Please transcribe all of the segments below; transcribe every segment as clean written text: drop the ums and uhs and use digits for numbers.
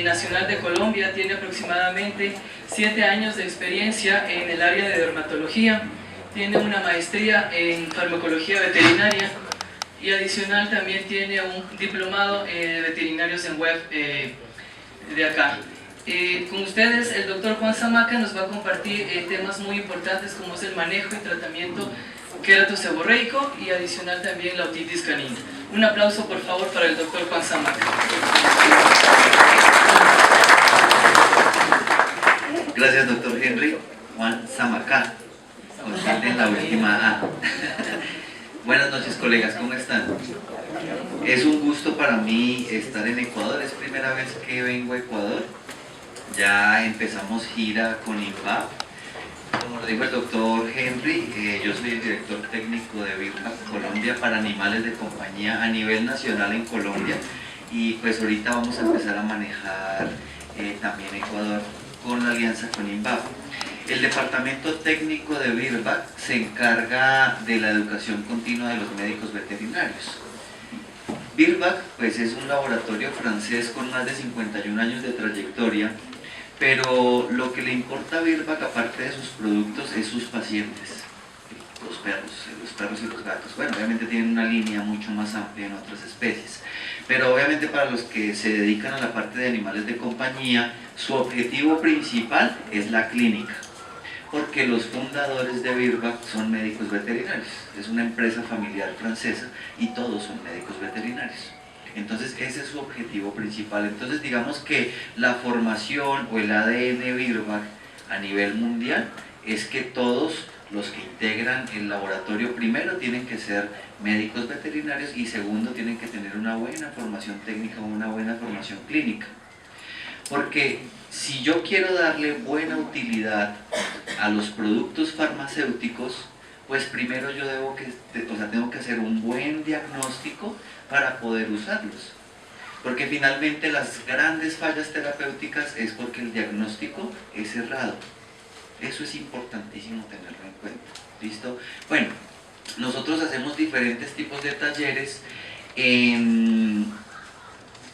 nacional de Colombia, tiene aproximadamente 7 años de experiencia en el área de dermatología, tiene una maestría en farmacología veterinaria y adicional también tiene un diplomado de veterinarios en web de acá. Con ustedes el doctor Juan Zamaca nos va a compartir temas muy importantes como es el manejo y tratamiento queratoseborreico y adicional también la otitis canina. Un aplauso por favor para el doctor Juan Zamaca. Gracias doctor Henry. Juan Zamaca, en la última A. Buenas noches colegas, ¿cómo están? Es un gusto para mí estar en Ecuador, es primera vez que vengo a Ecuador. Ya empezamos gira con INVAP. Como lo dijo el doctor Henry, yo soy el director técnico de BIRBAC Colombia para animales de compañía a nivel nacional en Colombia, y pues ahorita vamos a empezar a manejar también Ecuador con la alianza con INVAP. El departamento técnico de BIRBAC se encarga de la educación continua de los médicos veterinarios. BIRBAC pues es un laboratorio francés con más de 51 años de trayectoria, pero lo que le importa a BIRBAC, aparte de sus productos, es sus pacientes, los perros y los gatos. Bueno, obviamente tienen una línea mucho más amplia en otras especies, pero obviamente para los que se dedican a la parte de animales de compañía, su objetivo principal es la clínica, porque los fundadores de BIRBAC son médicos veterinarios. Es una empresa familiar francesa y todos son médicos veterinarios. Entonces ese es su objetivo principal. Entonces digamos que la formación o el ADN BIRBAC a nivel mundial es que todos los que integran el laboratorio primero tienen que ser médicos veterinarios y segundo tienen que tener una buena formación técnica o una buena formación clínica. Porque si yo quiero darle buena utilidad a los productos farmacéuticos, pues primero yo tengo que hacer un buen diagnóstico para poder usarlos. Porque finalmente las grandes fallas terapéuticas es porque el diagnóstico es errado. Eso es importantísimo tenerlo en cuenta. ¿Listo? Bueno, nosotros hacemos diferentes tipos de talleres en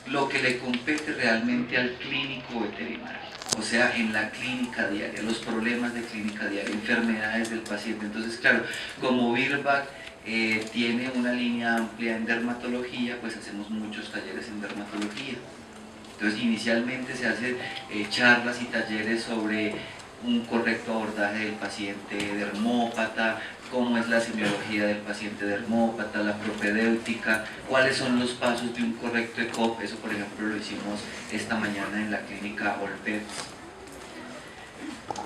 lo que le compete realmente al clínico veterinario, o sea, en la clínica diaria, los problemas de clínica diaria, enfermedades del paciente. Entonces, claro, como BIRBAC tiene una línea amplia en dermatología, pues hacemos muchos talleres en dermatología. Entonces, inicialmente se hacen charlas y talleres sobre un correcto abordaje del paciente dermópata, cómo es la semiología del paciente dermópata, la propedéutica, cuáles son los pasos de un correcto ECOP. Eso por ejemplo lo hicimos esta mañana en la clínica Olpets.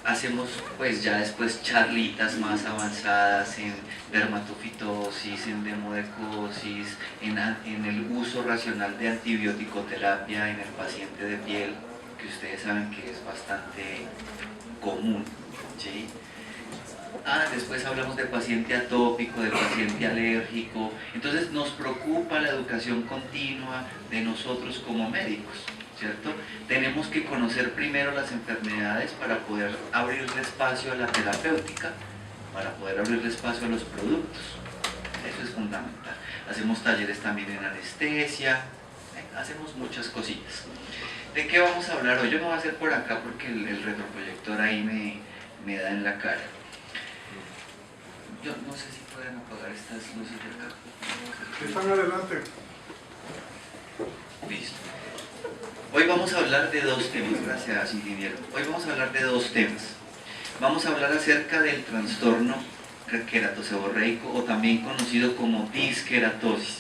Hacemos pues ya después charlitas más avanzadas en dermatofitosis, en demodecosis, en el uso racional de antibiótico-terapia en el paciente de piel, que ustedes saben que es bastante común, ¿sí? Después hablamos de paciente atópico, de paciente alérgico. Entonces nos preocupa la educación continua de nosotros como médicos, ¿cierto? Tenemos que conocer primero las enfermedades para poder abrirle espacio a la terapéutica, para poder abrirle espacio a los productos. Eso es fundamental. Hacemos talleres también en anestesia, hacemos muchas cositas. ¿De qué vamos a hablar hoy? Yo me voy a hacer por acá porque el retroproyector ahí me da en la cara. Yo no sé si pueden apagar estas luces de acá. Están adelante. Listo. Hoy vamos a hablar de dos temas, gracias ingeniero. Hoy vamos a hablar de dos temas. Vamos a hablar acerca del trastorno queratoseborreico, o también conocido como disqueratosis.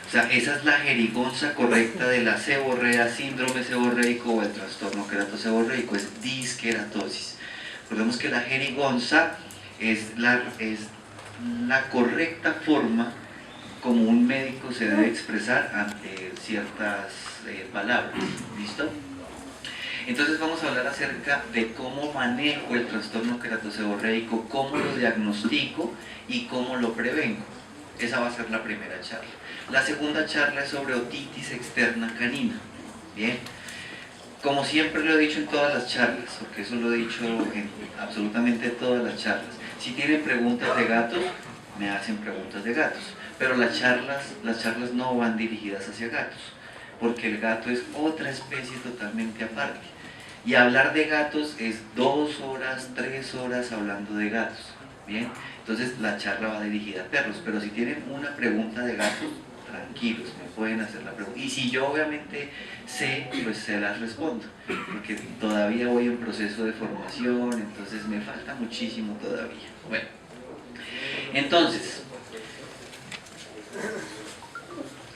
O sea, esa es la jerigonza correcta de la seborrea, síndrome seborreico o el trastorno queratoseborreico, es disqueratosis. Recordemos que la jerigonza es la correcta forma como un médico se debe expresar ante ciertas palabras. ¿Listo? Entonces vamos a hablar acerca de cómo manejo el trastorno queratoseborreico, cómo lo diagnostico y cómo lo prevengo. Esa va a ser la primera charla. La segunda charla es sobre otitis externa canina. Bien. Como siempre lo he dicho en todas las charlas, porque eso lo he dicho en absolutamente todas las charlas. Si tienen preguntas de gatos, me hacen preguntas de gatos. Pero las charlas no van dirigidas hacia gatos. porque el gato es otra especie totalmente aparte. Y hablar de gatos es 2 horas, 3 horas hablando de gatos, ¿bien? Entonces la charla va dirigida a perros, pero si tienen una pregunta de gatos, tranquilos, me pueden hacer la pregunta. Y si yo obviamente sé, pues se las respondo, porque todavía voy en proceso de formación, entonces me falta muchísimo todavía. Bueno, entonces,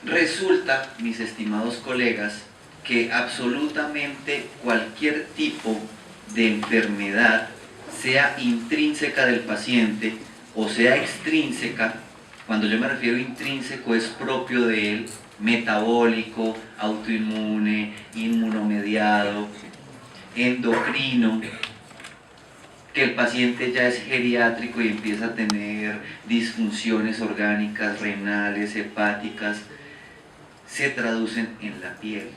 resulta, mis estimados colegas, que absolutamente cualquier tipo de enfermedad, sea intrínseca del paciente o sea extrínseca, cuando yo me refiero a intrínseco es propio de él, metabólico, autoinmune, inmunomediado, endocrino, que el paciente ya es geriátrico y empieza a tener disfunciones orgánicas, renales, hepáticas, se traducen en la piel.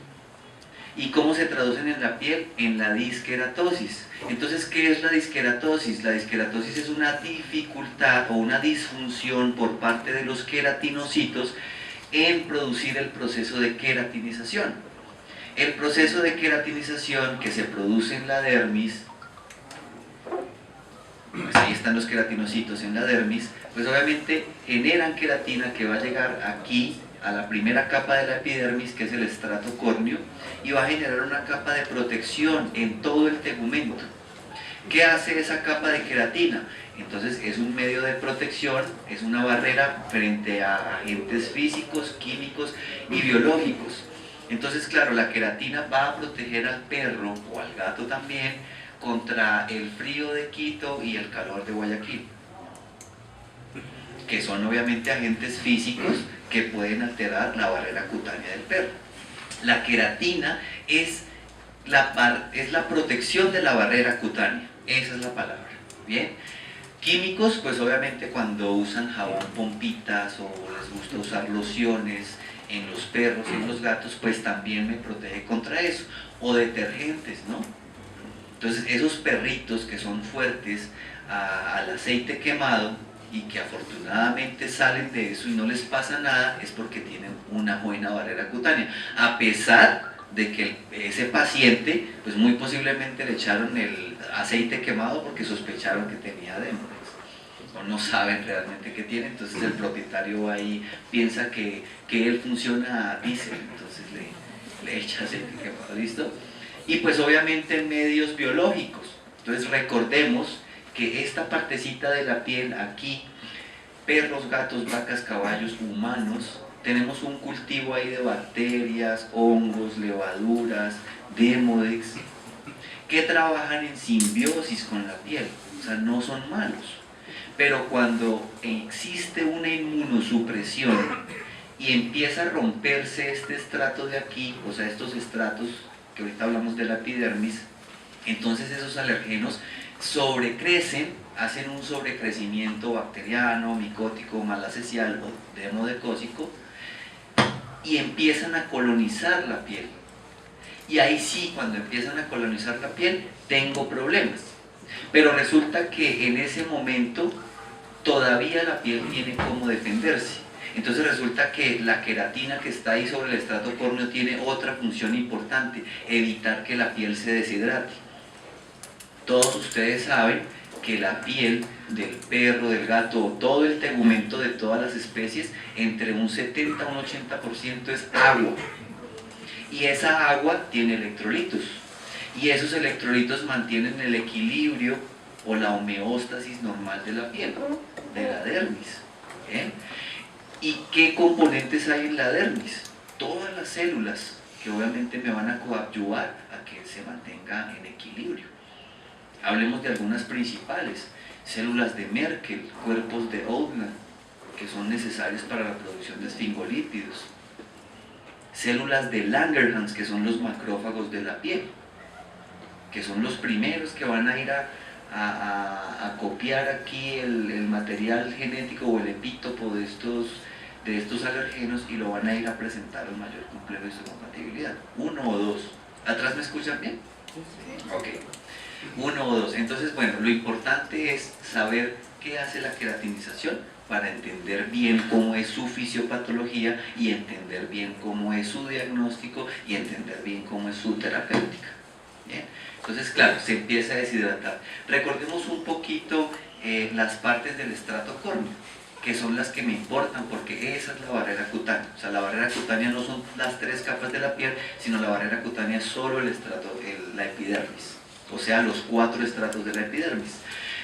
¿Y cómo se traducen en la piel? En la disqueratosis. Entonces, ¿qué es la disqueratosis? La disqueratosis es una dificultad o una disfunción por parte de los queratinocitos en producir el proceso de queratinización. El proceso de queratinización que se produce en la dermis, pues ahí están los queratinocitos en la dermis, pues obviamente generan queratina que va a llegar aquí a la primera capa de la epidermis, que es el estrato córneo, y va a generar una capa de protección en todo el tegumento. ¿Qué hace esa capa de queratina? Entonces es un medio de protección, es una barrera frente a agentes físicos, químicos y biológicos. Entonces, claro, la queratina va a proteger al perro o al gato también contra el frío de Quito y el calor de Guayaquil, que son obviamente agentes físicos que pueden alterar la barrera cutánea del perro. La queratina es la protección de la barrera cutánea, esa es la palabra, ¿bien? Químicos, pues obviamente cuando usan jabón pompitas o les gusta usar lociones en los perros y en los gatos, pues también me protege contra eso, o detergentes, ¿no? Entonces esos perritos que son fuertes al aceite quemado y que afortunadamente salen de eso y no les pasa nada, es porque tienen una buena barrera cutánea, a pesar de que ese paciente, pues muy posiblemente le echaron el aceite quemado porque sospecharon que tenía adenoides, o no saben realmente qué tiene, entonces el propietario ahí piensa que él funciona a diésel, entonces le echa aceite quemado, ¿listo? Y pues obviamente medios biológicos, entonces recordemos que esta partecita de la piel aquí, perros, gatos, vacas, caballos, humanos, tenemos un cultivo ahí de bacterias, hongos, levaduras, demodex, que trabajan en simbiosis con la piel, o sea, no son malos. Pero cuando existe una inmunosupresión y empieza a romperse este estrato de aquí, o sea, estos estratos, que ahorita hablamos de la epidermis, entonces esos alergenos sobrecrecen, hacen un sobrecrecimiento bacteriano, micótico, malacecial o demodecósico y empiezan a colonizar la piel. Y ahí sí, cuando empiezan a colonizar la piel, tengo problemas. Pero resulta que en ese momento todavía la piel tiene cómo defenderse. Entonces resulta que la queratina que está ahí sobre el estrato córneo tiene otra función importante, evitar que la piel se deshidrate. Todos ustedes saben que la piel del perro, del gato o todo el tegumento de todas las especies, entre un 70 a un 80% es agua. Y esa agua tiene electrolitos. Y esos electrolitos mantienen el equilibrio o la homeostasis normal de la piel, de la dermis. ¿Bien? ¿Y qué componentes hay en la dermis? Todas las células que obviamente me van a coadyuvar a que se mantenga en equilibrio. Hablemos de algunas principales: células de Merkel, cuerpos de Oldman, que son necesarios para la producción de esfingolípidos, células de Langerhans, que son los macrófagos de la piel, que son los primeros que van a ir a copiar aquí el material genético o el epítopo de estos alergenos y lo van a ir a presentar al mayor complejo de su compatibilidad. 1 o 2. ¿Atrás me escuchan bien? Ok. 1 o 2. Entonces, bueno, lo importante es saber qué hace la queratinización para entender bien cómo es su fisiopatología y entender bien cómo es su diagnóstico y entender bien cómo es su terapéutica. ¿Bien? Entonces, claro, se empieza a deshidratar. Recordemos un poquito las partes del estrato córneo, que son las que me importan, porque esa es la barrera cutánea. O sea, la barrera cutánea no son las 3 capas de la piel, sino la barrera cutánea es solo el estrato, la epidermis, o sea, los 4 estratos de la epidermis.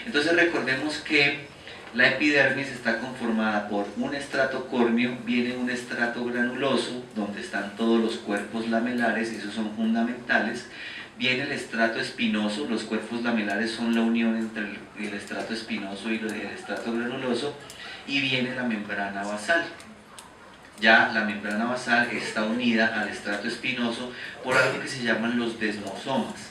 Entonces recordemos que la epidermis está conformada por un estrato córneo, viene un estrato granuloso, donde están todos los cuerpos lamelares, esos son fundamentales. Viene el estrato espinoso, los cuerpos lamelares son la unión entre el estrato espinoso y el estrato granuloso, y viene la membrana basal. Ya la membrana basal está unida al estrato espinoso por algo que se llaman los desmosomas.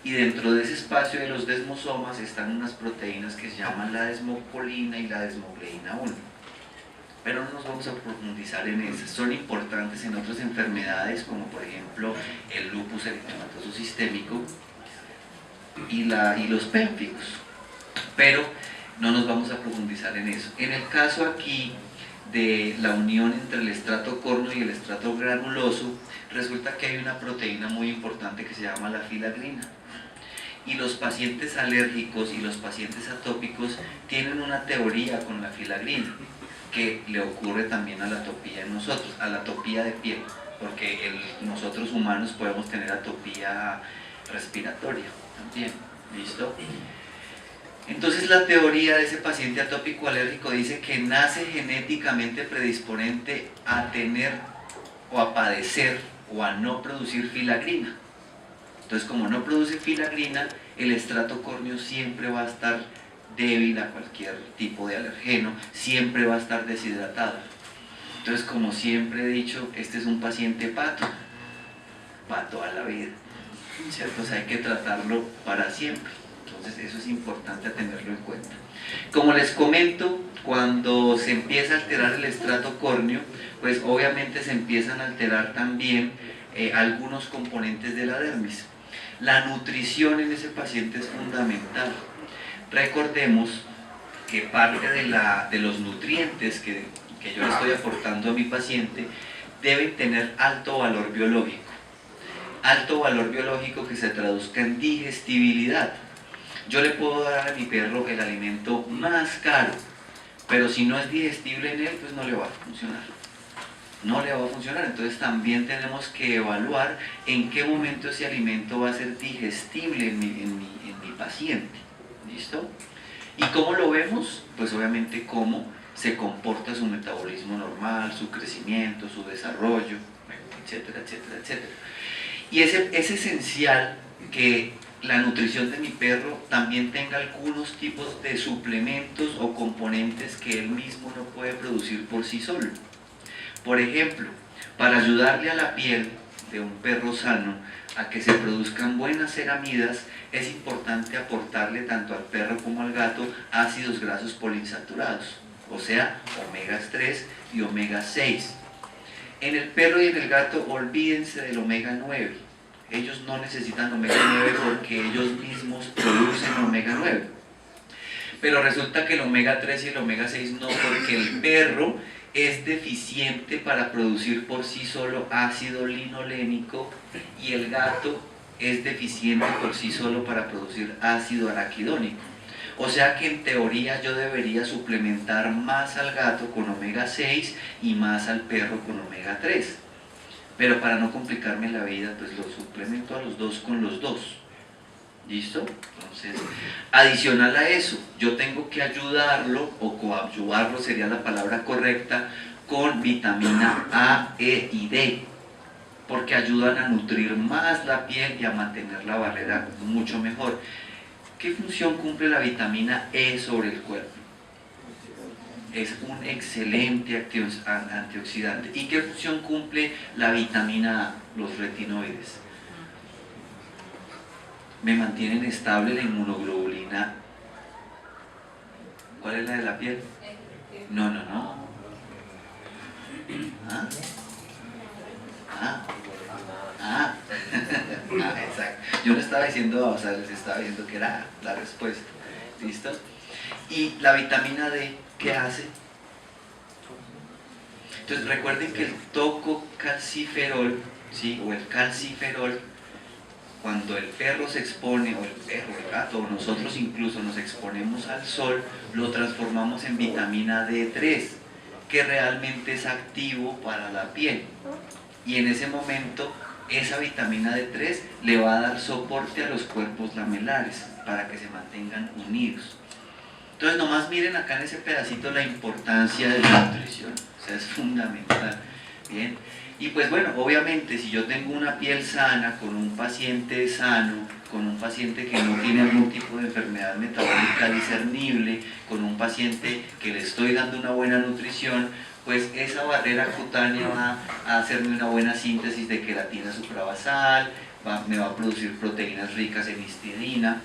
Y dentro de ese espacio de los desmosomas están unas proteínas que se llaman la desmocolina y la desmogleína 1. Pero no nos vamos a profundizar en esas. Son importantes en otras enfermedades, como por ejemplo el lupus eritematoso sistémico y los pénficos. Pero no nos vamos a profundizar en eso. En el caso aquí de la unión entre el estrato córneo y el estrato granuloso, resulta que hay una proteína muy importante que se llama la filagrina. Y los pacientes alérgicos y los pacientes atópicos tienen una teoría con la filagrina, que le ocurre también a la atopía en nosotros, a la atopía de piel, porque nosotros humanos podemos tener atopía respiratoria también, ¿listo? Entonces la teoría de ese paciente atópico alérgico dice que nace genéticamente predisponente a tener o a padecer o a no producir filagrina. Entonces, como no produce filagrina, el estrato córneo siempre va a estar débil a cualquier tipo de alergeno, siempre va a estar deshidratado. Entonces, como siempre he dicho, este es un paciente pato a la vida, ¿cierto? O sea, hay que tratarlo para siempre. Entonces, eso es importante tenerlo en cuenta. Como les comento, cuando se empieza a alterar el estrato córneo, pues obviamente se empiezan a alterar también algunos componentes de la dermis. La nutrición en ese paciente es fundamental. Recordemos que parte de los nutrientes que yo le estoy aportando a mi paciente deben tener alto valor biológico. Alto valor biológico que se traduzca en digestibilidad. Yo le puedo dar a mi perro el alimento más caro, pero si no es digestible en él, pues no le va a funcionar. No le va a funcionar. Entonces también tenemos que evaluar en qué momento ese alimento va a ser digestible en mi paciente. ¿Listo? ¿Y cómo lo vemos? Pues obviamente cómo se comporta su metabolismo normal, su crecimiento, su desarrollo, etcétera, etcétera, etcétera. Y es esencial que la nutrición de mi perro también tenga algunos tipos de suplementos o componentes que él mismo no puede producir por sí solo. Por ejemplo, para ayudarle a la piel de un perro sano a que se produzcan buenas ceramidas, es importante aportarle tanto al perro como al gato ácidos grasos poliinsaturados, o sea, omegas 3 y omega 6. En el perro y en el gato olvídense del omega 9. Ellos no necesitan omega 9 porque ellos mismos producen omega 9. Pero resulta que el omega 3 y el omega 6 no, porque el perro es deficiente para producir por sí solo ácido linolénico y el gato es deficiente por sí solo para producir ácido araquidónico. O sea que en teoría yo debería suplementar más al gato con omega 6 y más al perro con omega 3. Pero para no complicarme la vida, pues los suplemento a los dos con los dos. ¿Listo? Entonces, adicional a eso, yo tengo que ayudarlo, o coadyuvarlo sería la palabra correcta, con vitamina A, E y D, porque ayudan a nutrir más la piel y a mantener la barrera mucho mejor. ¿Qué función cumple la vitamina E sobre el cuerpo? Es un excelente antioxidante. ¿Y qué función cumple la vitamina A? Los retinoides. Me mantienen estable la inmunoglobulina. ¿Cuál es la de la piel? No. Exacto. Yo no estaba diciendo, o sea, les estaba diciendo que era la respuesta. ¿Listo? Y la vitamina D, ¿qué hace? Entonces recuerden que el tococalciferol, ¿sí? O el calciferol, cuando el perro se expone, o el gato, o nosotros incluso nos exponemos al sol, lo transformamos en vitamina D3, que realmente es activo para la piel. Y en ese momento, esa vitamina D3 le va a dar soporte a los cuerpos lamelares para que se mantengan unidos. Entonces, nomás miren acá en ese pedacito la importancia de la nutrición, o sea, es fundamental. Bien. Y pues bueno, obviamente si yo tengo una piel sana, con un paciente sano, con un paciente que no tiene algún tipo de enfermedad metabólica discernible, con un paciente que le estoy dando una buena nutrición, pues esa barrera cutánea va a hacerme una buena síntesis de queratina suprabasal, me va a producir proteínas ricas en histidina.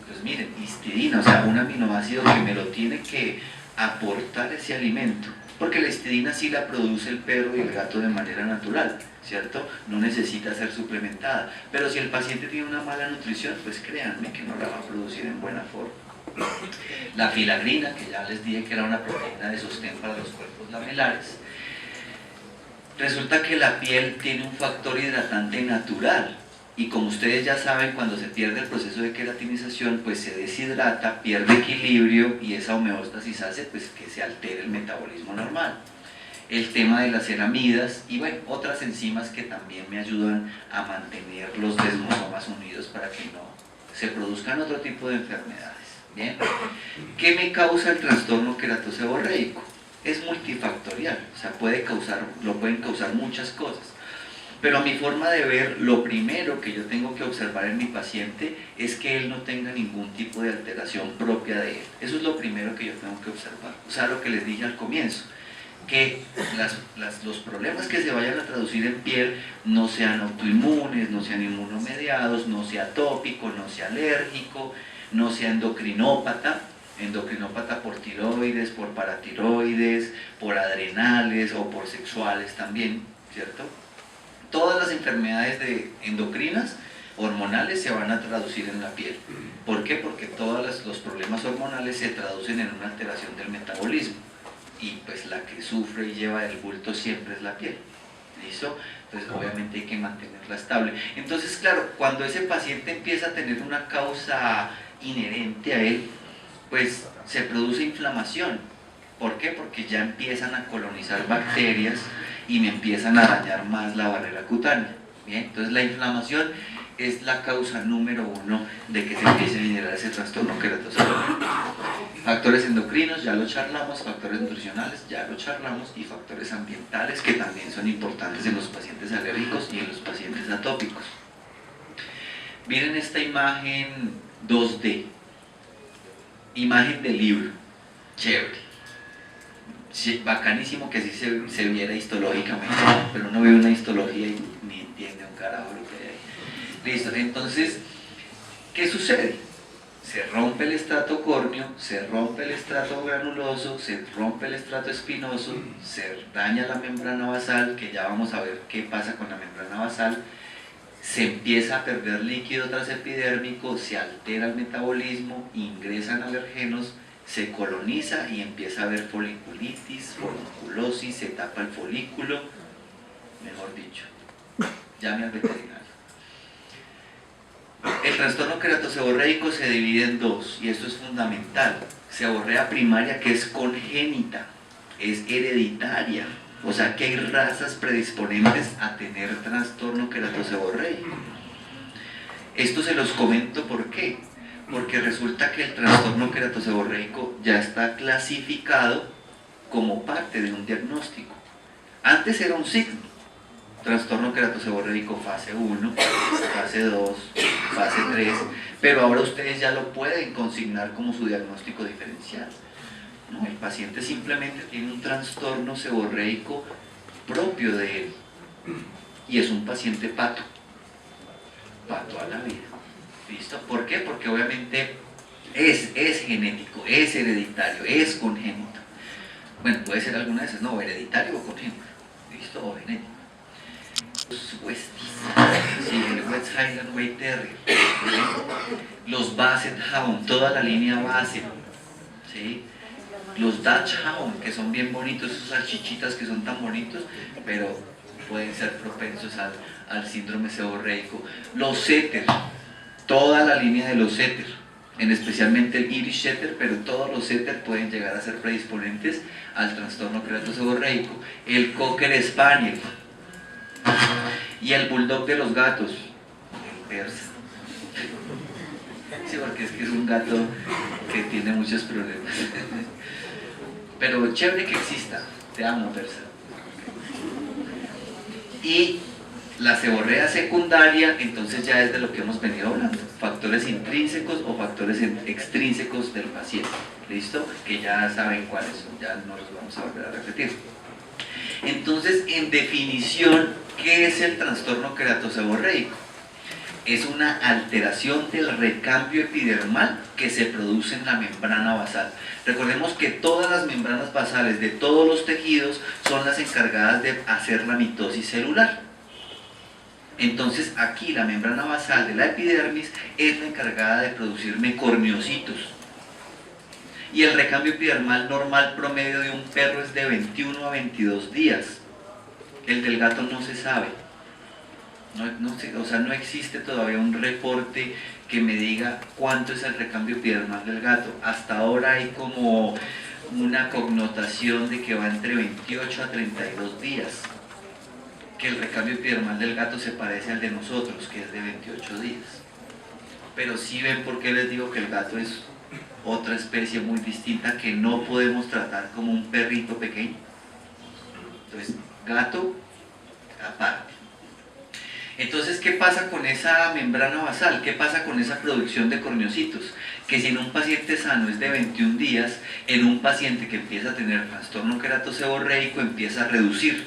Pues miren, histidina, o sea, un aminoácido que me lo tiene que aportar ese alimento. Porque la histidina sí la produce el perro y el gato de manera natural, ¿cierto? No necesita ser suplementada. Pero si el paciente tiene una mala nutrición, pues créanme que no la va a producir en buena forma. La filagrina, que ya les dije que era una proteína de sostén para los cuerpos lamelares. Resulta que la piel tiene un factor hidratante natural. Y como ustedes ya saben, cuando se pierde el proceso de queratinización, pues se deshidrata, pierde equilibrio y esa homeostasis hace pues, que se altere el metabolismo normal. El tema de las ceramidas y bueno, otras enzimas que también me ayudan a mantener los desmosomas unidos para que no se produzcan otro tipo de enfermedades. ¿Bien? ¿Qué me causa el trastorno queratoseborreico? Es multifactorial, o sea, lo pueden causar muchas cosas. Pero a mi forma de ver, lo primero que yo tengo que observar en mi paciente es que él no tenga ningún tipo de alteración propia de él. Eso es lo primero que yo tengo que observar. O sea, lo que les dije al comienzo, que los problemas que se vayan a traducir en piel no sean autoinmunes, no sean inmunomediados, no sea atópico, no sea alérgico, no sea endocrinópata por tiroides, por paratiroides, por adrenales o por sexuales también, ¿cierto? Todas las enfermedades endocrinas, hormonales, se van a traducir en la piel. ¿Por qué? Porque todos los problemas hormonales se traducen en una alteración del metabolismo. Y pues la que sufre y lleva el bulto siempre es la piel. ¿Listo? Entonces obviamente hay que mantenerla estable. Entonces claro, cuando ese paciente empieza a tener una causa inherente a él, pues se produce inflamación. ¿Por qué? Porque ya empiezan a colonizar bacterias y me empiezan a dañar más la barrera cutánea. ¿Bien? Entonces la inflamación es la causa número 1 de que se empiece a generar ese trastorno queratoseborreico. Factores endocrinos, ya lo charlamos, factores nutricionales, ya lo charlamos, y factores ambientales, que también son importantes en los pacientes alérgicos y en los pacientes atópicos. Miren esta imagen 2D, imagen de libro, chévere. Sí, bacanísimo que sí se viera histológicamente, pero uno ve una histología y ni entiende un carajo lo que hay ahí. Listo, entonces, ¿qué sucede? Se rompe el estrato córneo, se rompe el estrato granuloso, se rompe el estrato espinoso, se daña la membrana basal, que ya vamos a ver qué pasa con la membrana basal, se empieza a perder líquido transepidérmico, se altera el metabolismo, ingresan alergenos, se coloniza y empieza a haber foliculitis, foliculosis, se tapa el folículo, mejor dicho, llame al veterinario. El trastorno queratoseborreico se divide en dos, y esto es fundamental. Seborrea primaria, que es congénita, es hereditaria, o sea que hay razas predisponentes a tener trastorno queratoseborreico. Esto se los comento, ¿por qué? Porque resulta que el trastorno queratoseborreico ya está clasificado como parte de un diagnóstico. Antes era un signo: trastorno queratoseborreico fase 1, fase 2, fase 3, pero ahora ustedes ya lo pueden consignar como su diagnóstico diferencial. ¿No? El paciente simplemente tiene un trastorno seborreico propio de él, y es un paciente pato a la vida. ¿Listo? ¿Por qué? Porque obviamente es genético, es hereditario, es congénito. Bueno, puede ser alguna de esas, no, hereditario o congénito. ¿Listo? O genético. Los Westies, sí, el West Highland White Terrier, ¿sí? Los Basset Hound, toda la línea Basset, ¿sí? los Dutch Hound, que son bien bonitos, esos salchichitas que son tan bonitos, pero pueden ser propensos al síndrome seborreico. Los setter, toda la línea de los setter, especialmente el Irish Setter, pero todos los setter pueden llegar a ser predisponentes al trastorno queratoseborreico. El Cocker Spaniel y el Bulldog de los gatos, el persa. Sí, porque es que es un gato que tiene muchos problemas. Pero chévere que exista. Te amo, persa. Y la seborrea secundaria, entonces ya es de lo que hemos venido hablando. Factores intrínsecos o factores extrínsecos del paciente. ¿Listo? Que ya saben cuáles son, ya no los vamos a volver a repetir. Entonces, en definición, ¿qué es el trastorno queratoseborreico? Es una alteración del recambio epidermal que se produce en la membrana basal. Recordemos que todas las membranas basales de todos los tejidos son las encargadas de hacer la mitosis celular. Entonces aquí la membrana basal de la epidermis es la encargada de producir mecorniocitos. Y el recambio epidermal normal promedio de un perro es de 21 a 22 días. El del gato no se sabe. No existe todavía un reporte que me diga cuánto es el recambio epidermal del gato. Hasta ahora hay como una connotación de que va entre 28 a 32 días. Que el recambio epidermal del gato se parece al de nosotros, que es de 28 días. Pero sí ven por qué les digo que el gato es otra especie muy distinta que no podemos tratar como un perrito pequeño. Entonces, gato aparte. Entonces, ¿qué pasa con esa membrana basal? ¿Qué pasa con esa producción de corneocitos? Que si en un paciente sano es de 21 días, en un paciente que empieza a tener trastorno queratoseborreico empieza a reducir.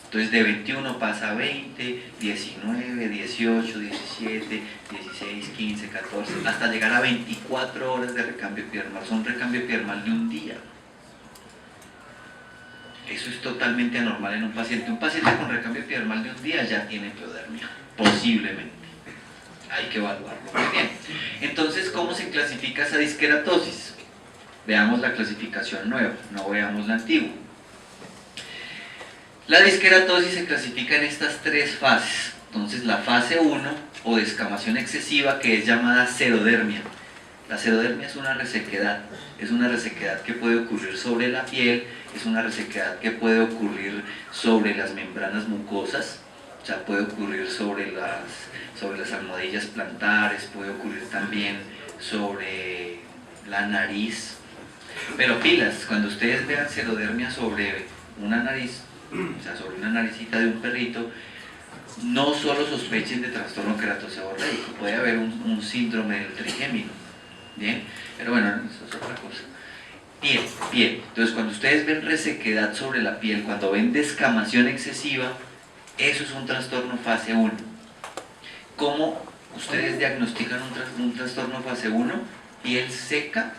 Entonces de 21 pasa a 20, 19, 18, 17, 16, 15, 14, hasta llegar a 24 horas de recambio epidermal. Son recambio epidermal de un día. Eso es totalmente anormal en un paciente. Un paciente con recambio epidermal de un día ya tiene epidermia, posiblemente. Hay que evaluarlo muy bien. Entonces, ¿cómo se clasifica esa disqueratosis? Veamos la clasificación nueva, no veamos la antigua. La disqueratosis se clasifica en estas tres fases. Entonces, la fase 1 o descamación excesiva, que es llamada serodermia. La serodermia es una resequedad que puede ocurrir sobre la piel, es una resequedad que puede ocurrir sobre las membranas mucosas, o sea, puede ocurrir sobre las almohadillas plantares, puede ocurrir también sobre la nariz. Pero pilas, cuando ustedes vean serodermia sobre una nariz, o sea, sobre una naricita de un perrito, no solo sospechen de trastorno queratoseborreico, puede haber un síndrome del trigémino, ¿bien? Pero bueno, eso es otra cosa. Piel. Entonces, cuando ustedes ven resequedad sobre la piel, cuando ven descamación excesiva, eso es un trastorno fase 1. ¿Cómo ustedes diagnostican un trastorno fase 1? Piel seca,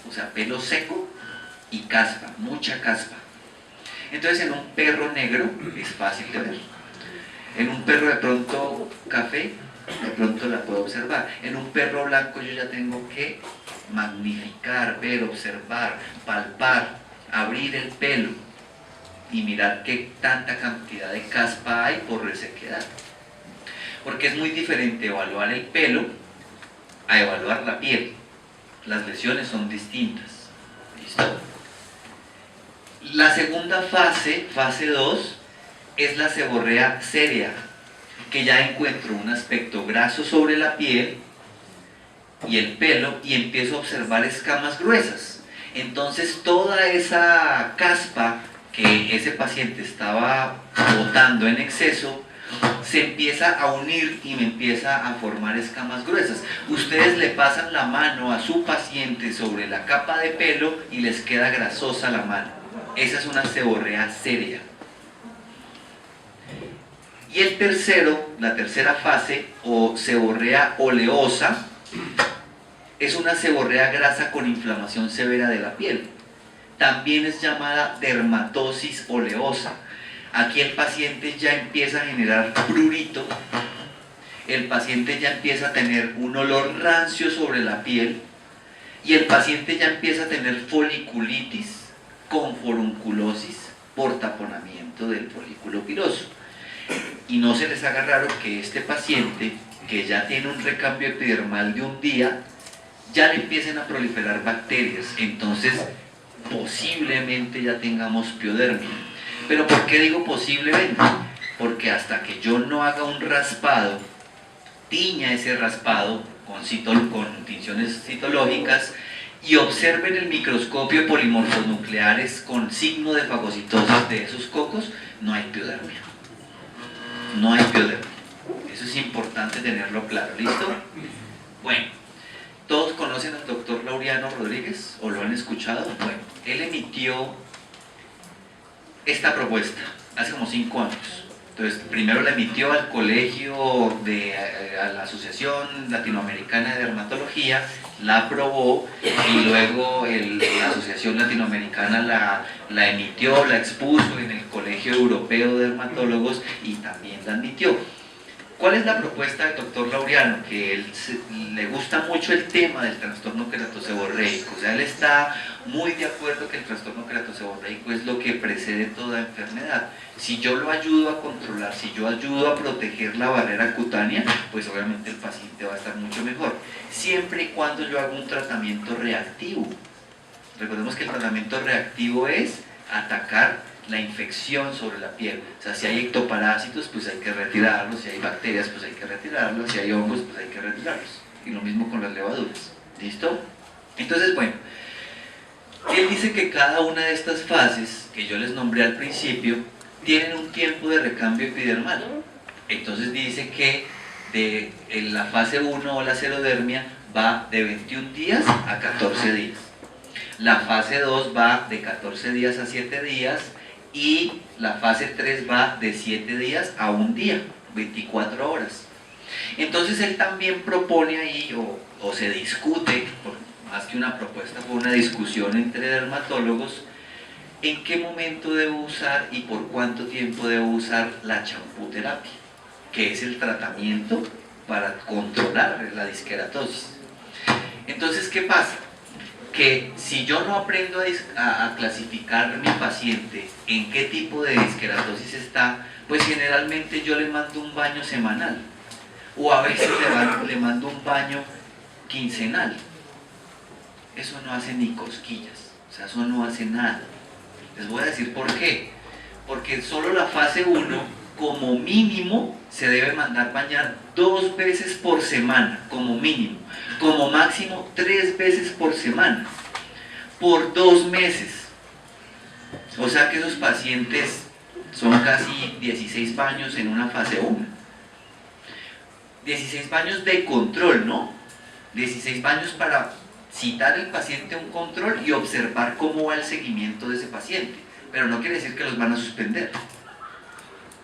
o sea, pelo seco y caspa, mucha caspa. Entonces, en un perro negro es fácil de ver. En un perro de pronto café, de pronto la puedo observar. En un perro blanco yo ya tengo que magnificar, ver, observar, palpar, abrir el pelo y mirar qué tanta cantidad de caspa hay por resequedad. Porque es muy diferente evaluar el pelo a evaluar la piel. Las lesiones son distintas. ¿Listo? La segunda fase, fase 2, es la seborrea seria, que ya encuentro un aspecto graso sobre la piel y el pelo y empiezo a observar escamas gruesas. Entonces toda esa caspa que ese paciente estaba botando en exceso se empieza a unir y me empieza a formar escamas gruesas. Ustedes le pasan la mano a su paciente sobre la capa de pelo y les queda grasosa la mano. Esa es una seborrea seria. Y el tercero, la tercera fase, o seborrea oleosa, es una seborrea grasa con inflamación severa de la piel. También es llamada dermatosis oleosa. Aquí el paciente ya empieza a generar prurito, el paciente ya empieza a tener un olor rancio sobre la piel, y el paciente ya empieza a tener foliculitis con forunculosis por taponamiento del folículo piloso. Y no se les haga raro que este paciente, que ya tiene un recambio epidermal de un día, ya le empiecen a proliferar bacterias, entonces posiblemente ya tengamos piodermia. Pero ¿por qué digo posiblemente? Porque hasta que yo no haga un raspado, tiña ese raspado con tinciones citológicas y observe en el microscopio polimorfos nucleares con signo de fagocitosis de esos cocos, no hay piodermia. No hay piodermia. Eso es importante tenerlo claro. ¿Listo? Bueno, ¿todos conocen al doctor Laureano Rodríguez o lo han escuchado? Bueno, él emitió esta propuesta hace como 5 años. Entonces, primero la emitió al colegio, a la Asociación Latinoamericana de Dermatología, la aprobó y luego la Asociación Latinoamericana la emitió, la expuso en el Colegio Europeo de Dermatólogos y también la admitió. ¿Cuál es la propuesta del doctor Laureano? Que él le gusta mucho el tema del trastorno queratoseborreico, o sea, él está muy de acuerdo que el trastorno queratoseborreico es lo que precede toda enfermedad. Si yo lo ayudo a controlar, si yo ayudo a proteger la barrera cutánea, pues obviamente el paciente va a estar mucho mejor, siempre y cuando yo haga un tratamiento reactivo. Recordemos que el tratamiento reactivo es atacar la infección sobre la piel. O sea, si hay ectoparásitos, pues hay que retirarlos, si hay bacterias, pues hay que retirarlos, si hay hongos, pues hay que retirarlos. Y lo mismo con las levaduras. ¿Listo? Entonces, bueno, él dice que cada una de estas fases que yo les nombré al principio tienen un tiempo de recambio epidermal. Entonces dice que en la fase 1 o la xerodermia va de 21 días a 14 días. La fase 2 va de 14 días a 7 días y la fase 3 va de 7 días a 1 día, 24 horas. Entonces él también propone ahí, o se discute, más que una propuesta, fue una discusión entre dermatólogos, en qué momento debo usar y por cuánto tiempo debo usar la champuterapia, que es el tratamiento para controlar la disqueratosis. Entonces, ¿qué pasa? Que si yo no aprendo a clasificar mi paciente en qué tipo de disqueratosis está, pues generalmente yo le mando un baño semanal o a veces le mando un baño quincenal. Eso no hace ni cosquillas, o sea, eso no hace nada. Les voy a decir por qué. Porque solo la fase 1 como mínimo se debe mandar bañar 2 veces por semana, como mínimo, como máximo 3 veces por semana, por 2 meses. O sea que esos pacientes son casi 16 baños en una fase 1. 16 baños de control, ¿no? 16 baños para citar al paciente a un control y observar cómo va el seguimiento de ese paciente, pero no quiere decir que los van a suspender.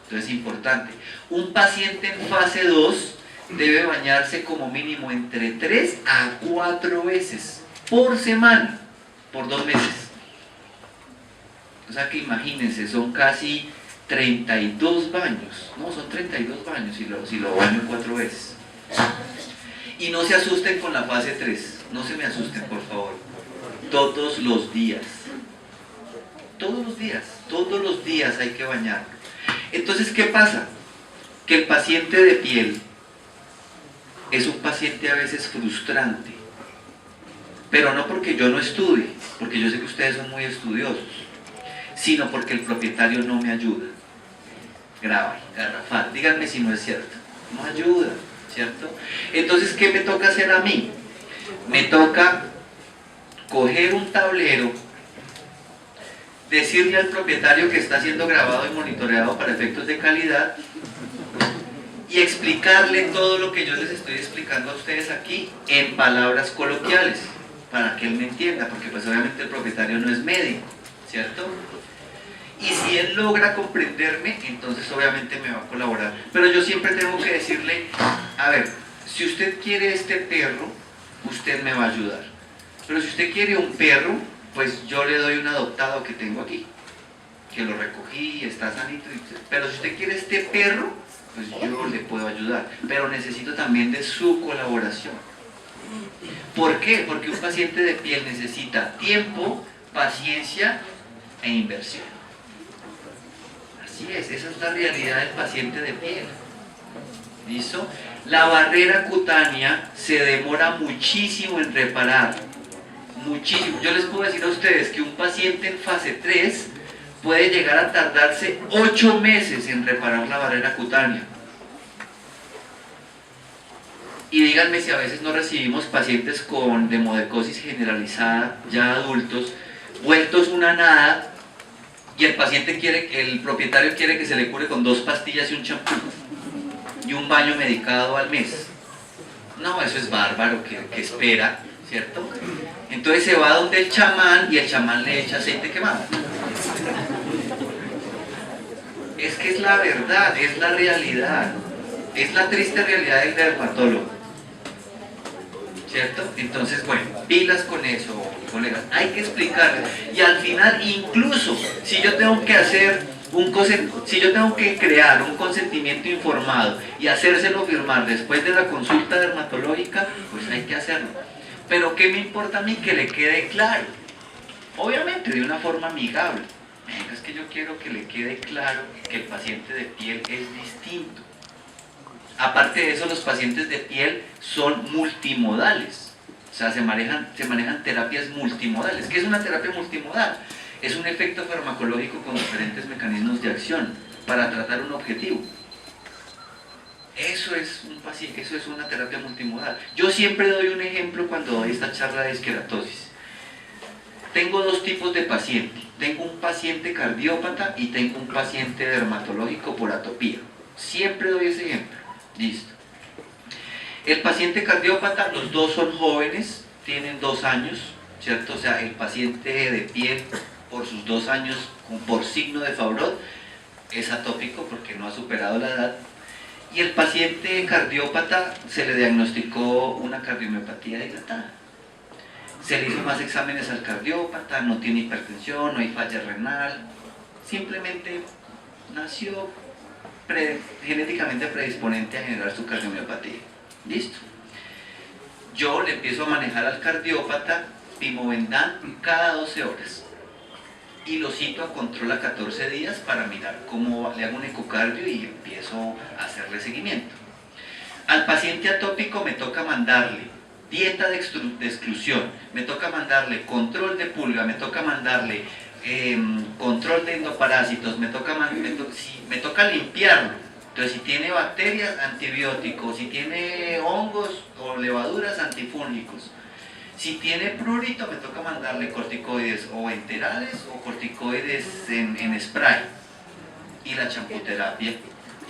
Entonces es importante. Un paciente en fase 2 debe bañarse como mínimo entre 3 a 4 veces por semana, por 2 meses. O sea que imagínense, son casi 32 baños, no, son 32 baños si lo baño 4 veces. Y no se asusten con la fase 3, no se me asusten por favor, todos los días hay que bañarlo. Entonces, ¿qué pasa? Que el paciente de piel es un paciente a veces frustrante, pero no porque yo no estudie, porque yo sé que ustedes son muy estudiosos, sino porque el propietario no me ayuda. Grave, garrafal, díganme si no es cierto, no ayuda, ¿cierto? Entonces, ¿qué me toca hacer a mí? Me toca coger un tablero, decirle al propietario que está siendo grabado y monitoreado para efectos de calidad y explicarle todo lo que yo les estoy explicando a ustedes aquí en palabras coloquiales para que él me entienda, porque pues obviamente el propietario no es médico, ¿cierto? Y si él logra comprenderme, entonces obviamente me va a colaborar, pero yo siempre tengo que decirle, a ver, si usted quiere este perro, usted me va a ayudar, pero si usted quiere un perro, pues yo le doy un adoptado que tengo aquí, que lo recogí, está sanito, pero si usted quiere este perro, pues yo le puedo ayudar, pero necesito también de su colaboración. ¿Por qué? Porque un paciente de piel necesita tiempo, paciencia e inversión. Así es, esa es la realidad del paciente de piel. ¿Listo? La barrera cutánea se demora muchísimo en reparar. Muchísimo. Yo les puedo decir a ustedes que un paciente en fase 3 puede llegar a tardarse 8 meses en reparar la barrera cutánea. Y díganme si a veces no recibimos pacientes con demodecosis generalizada, ya adultos, vueltos una nada, y el paciente quiere, el propietario quiere que se le cure con 2 pastillas y un champú y un baño medicado al mes. No, eso es bárbaro, que espera, ¿cierto? Entonces se va donde el chamán y el chamán le echa aceite quemado. Es que es la verdad, es la realidad, es la triste realidad del dermatólogo, ¿cierto? Entonces, bueno, pilas con eso, colegas, hay que explicarles. Y al final, incluso si yo tengo que crear un consentimiento informado y hacérselo firmar después de la consulta dermatológica, pues hay que hacerlo. Pero ¿qué me importa a mí? Que le quede claro, obviamente de una forma amigable. Es que yo quiero que le quede claro que el paciente de piel es distinto. Aparte de eso, los pacientes de piel son multimodales. O sea, se manejan terapias multimodales. ¿Qué es una terapia multimodal? Es un efecto farmacológico con diferentes mecanismos de acción para tratar un objetivo. Eso es una terapia multimodal. Yo siempre doy un ejemplo cuando doy esta charla de esqueratosis. Tengo 2 tipos de paciente. Tengo un paciente cardiópata y tengo un paciente dermatológico por atopía. Siempre doy ese ejemplo. Listo. El paciente cardiópata, los 2 son jóvenes, tienen 2 años, ¿cierto? O sea, el paciente de piel por sus 2 años, por signo de Favreau, es atópico porque no ha superado la edad. Y el paciente cardiópata se le diagnosticó una cardiomiopatía dilatada. Se le hizo más exámenes al cardiópata, no tiene hipertensión, no hay falla renal, simplemente nació genéticamente predisponente a generar su cardiomiopatía. Listo. Yo le empiezo a manejar al cardiópata Pimovendan cada 12 horas y lo cito a control a 14 días para mirar cómo le hago un ecocardio y empiezo a hacerle seguimiento. Al paciente atópico me toca mandarle dieta de exclusión, me toca mandarle control de pulga, me toca mandarle control de endoparásitos, me toca limpiarlo. Entonces, si tiene bacterias, antibióticos, si tiene hongos o levaduras, antifúngicos. Si tiene prurito, me toca mandarle corticoides o enterales o corticoides en spray y la champuterapia.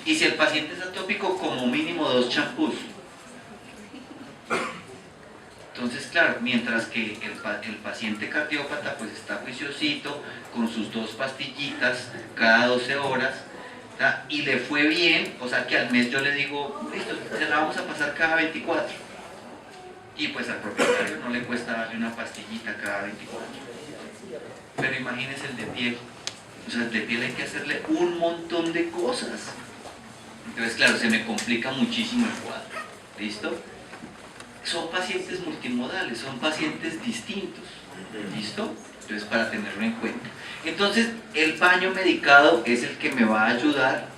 Y si el paciente es atópico, como mínimo 2 champús. Entonces, claro, mientras que el paciente cardiópata pues está juiciosito con sus 2 pastillitas cada 12 horas, ¿tá? Y le fue bien, o sea que al mes yo le digo, listo, se la vamos a pasar cada 24. Y pues al propietario no le cuesta darle una pastillita cada 24. Pero imagínense el de piel. O sea, el de piel hay que hacerle un montón de cosas. Entonces, claro, se me complica muchísimo el cuadro. ¿Listo? Son pacientes multimodales, son pacientes distintos. ¿Listo? Entonces, para tenerlo en cuenta. Entonces, el baño medicado es el que me va a ayudar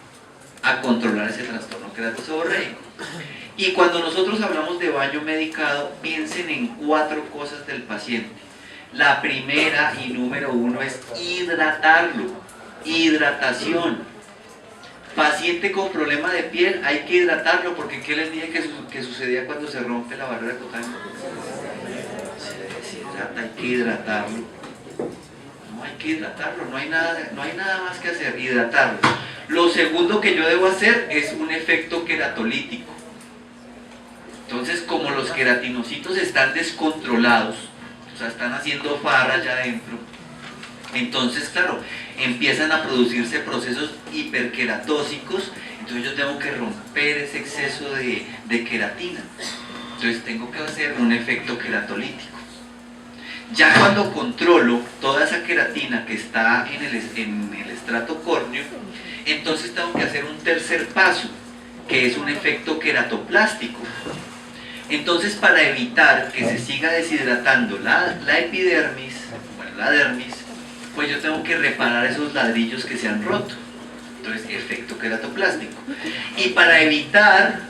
a controlar ese trastorno queratoseborreico. Y cuando nosotros hablamos de baño medicado, piensen en 4 cosas del paciente. La primera y número 1 es hidratarlo. Hidratación. Paciente con problema de piel, hay que hidratarlo, porque ¿qué les dije que sucedía cuando se rompe la barrera cutánea? Se deshidrata, hay que hidratarlo. No hay que hidratarlo, no hay nada más que hacer, hidratarlo. Lo segundo que yo debo hacer es un efecto queratolítico. Entonces, como los queratinocitos están descontrolados, o sea, están haciendo farra allá adentro, entonces, claro, empiezan a producirse procesos hiperqueratósicos, entonces yo tengo que romper ese exceso de queratina. Entonces tengo que hacer un efecto queratolítico. Ya cuando controlo toda esa queratina que está en el estrato córneo, entonces tengo que hacer un tercer paso, que es un efecto queratoplástico. Entonces, para evitar que se siga deshidratando la epidermis, bueno, la dermis, pues yo tengo que reparar esos ladrillos que se han roto. Entonces, efecto queratoplástico. Y para evitar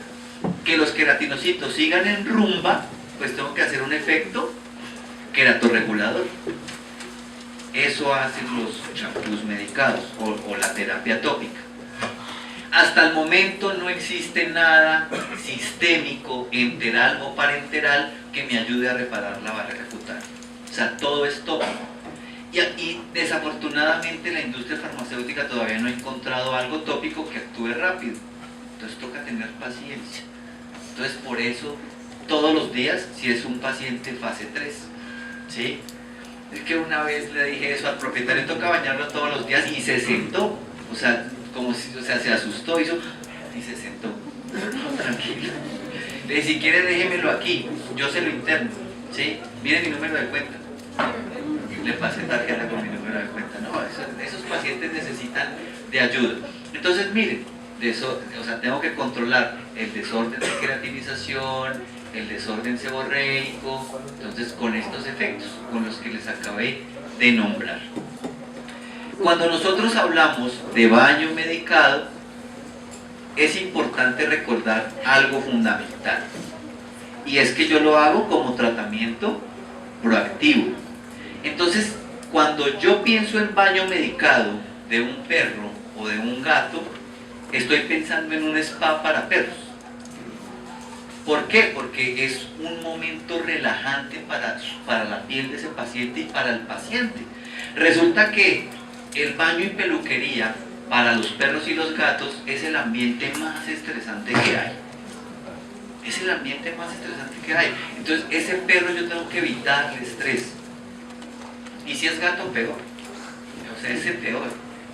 que los queratinocitos sigan en rumba, pues tengo que hacer un efecto queratorregulador. Eso hacen los champús medicados o la terapia tópica. Hasta el momento no existe nada sistémico, enteral o parenteral que me ayude a reparar la barrera cutánea. O sea, todo es tópico. Y desafortunadamente la industria farmacéutica todavía no ha encontrado algo tópico que actúe rápido. Entonces toca tener paciencia. Entonces por eso todos los días, si es un paciente fase 3, ¿sí? Es que una vez le dije eso al propietario, toca bañarlo todos los días y se sentó. O sea, como si, o sea, se asustó, hizo y se sentó. No, tranquilo. Le dije, si quiere déjemelo aquí, yo se lo interno, ¿sí? Mire mi número de cuenta. Le pasé tarjeta con mi número de cuenta. No, esos pacientes necesitan de ayuda. Entonces, miren, de eso, o sea, tengo que controlar el desorden de queratinización, el desorden seborreico, entonces con estos efectos, con los que les acabé de nombrar. Cuando nosotros hablamos de baño medicado, es importante recordar algo fundamental, y es que yo lo hago como tratamiento proactivo. Entonces, cuando yo pienso en baño medicado de un perro o de un gato, estoy pensando en un spa para perros. ¿Por qué? Porque es un momento relajante para la piel de ese paciente y para el paciente. Resulta que el baño y peluquería para los perros y los gatos es el ambiente más estresante que hay. Es el ambiente más estresante que hay. Entonces, ese perro yo tengo que evitarle estrés. Y si es gato, peor. O sea, ese peor.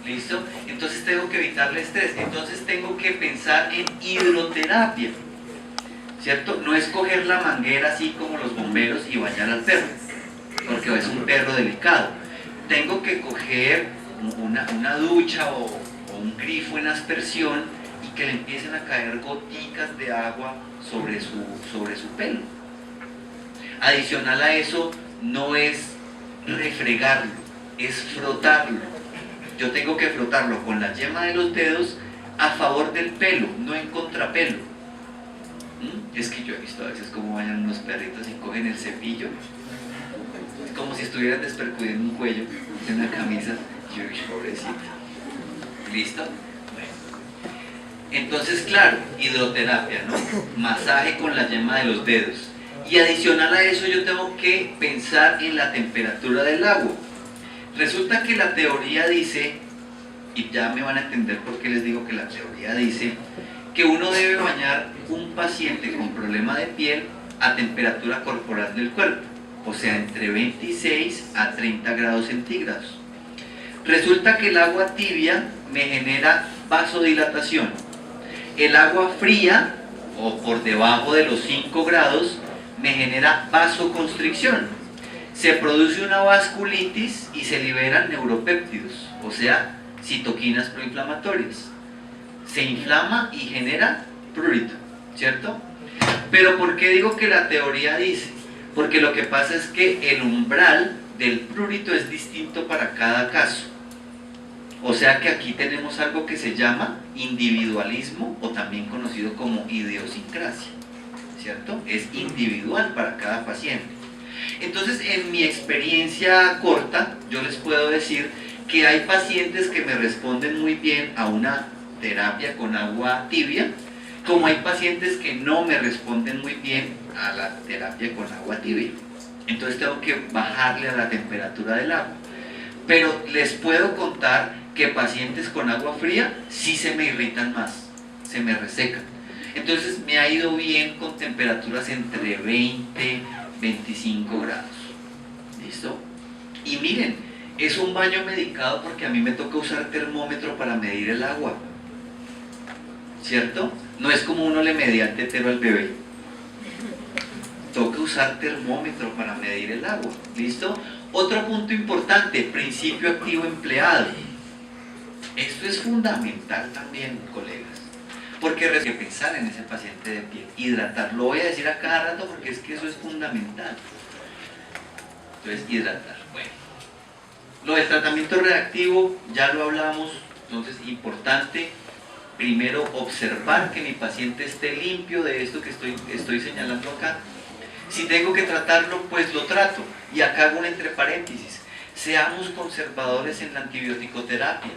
¿Listo? Entonces tengo que evitarle estrés. Entonces tengo que pensar en hidroterapia. ¿Cierto? No es coger la manguera así como los bomberos y bañar al perro, porque es un perro delicado. Tengo que coger una ducha o un grifo en aspersión y que le empiecen a caer goticas de agua sobre su pelo. Adicional a eso, no es refregarlo, es frotarlo. Yo tengo que frotarlo con la yema de los dedos a favor del pelo, no en contrapelo. Es que yo he visto a veces cómo bañan unos perritos y cogen el cepillo. Es como si estuvieran despercudiendo un cuello en una camisa. Yo, pobrecito. ¿Listo? Bueno. Entonces, claro, hidroterapia, ¿no? Masaje con la yema de los dedos. Y adicional a eso yo tengo que pensar en la temperatura del agua. Resulta que la teoría dice, y ya me van a entender por qué les digo que la teoría dice, que uno debe bañar un paciente con problema de piel a temperatura corporal del cuerpo, o sea, entre 26 a 30 grados centígrados. Resulta que el agua tibia me genera vasodilatación. El agua fría, o por debajo de los 5 grados, me genera vasoconstricción. Se produce una vasculitis y se liberan neuropéptidos, o sea, citoquinas proinflamatorias. Se inflama y genera prurito, ¿cierto? Pero ¿por qué digo que la teoría dice? Porque lo que pasa es que el umbral del prurito es distinto para cada caso. O sea que aquí tenemos algo que se llama individualismo, o también conocido como idiosincrasia, ¿cierto? Es individual para cada paciente. Entonces, en mi experiencia corta, yo les puedo decir que hay pacientes que me responden muy bien a una terapia con agua tibia, como hay pacientes que no me responden muy bien a la terapia con agua tibia. Entonces tengo que bajarle a la temperatura del agua. Pero les puedo contar que pacientes con agua fría sí se me irritan más, se me resecan. Entonces me ha ido bien con temperaturas entre 20 25 grados. ¿Listo? Y miren, es un baño medicado porque a mí me toca usar termómetro para medir el agua, ¿cierto? No es como uno le medía el tetero al bebé. Toca usar termómetro para medir el agua. ¿Listo? Otro punto importante, principio activo empleado. Esto es fundamental también, colegas. porque hay que pensar en ese paciente de piel, hidratar. Lo voy a decir a cada rato porque es que eso es fundamental. Entonces, hidratar. Bueno, lo del tratamiento reactivo ya lo hablamos, entonces importante primero observar que mi paciente esté limpio de esto que estoy señalando acá. Si tengo que tratarlo, pues lo trato. Y acá hago un entre paréntesis. Seamos conservadores en la antibiótico-terapia,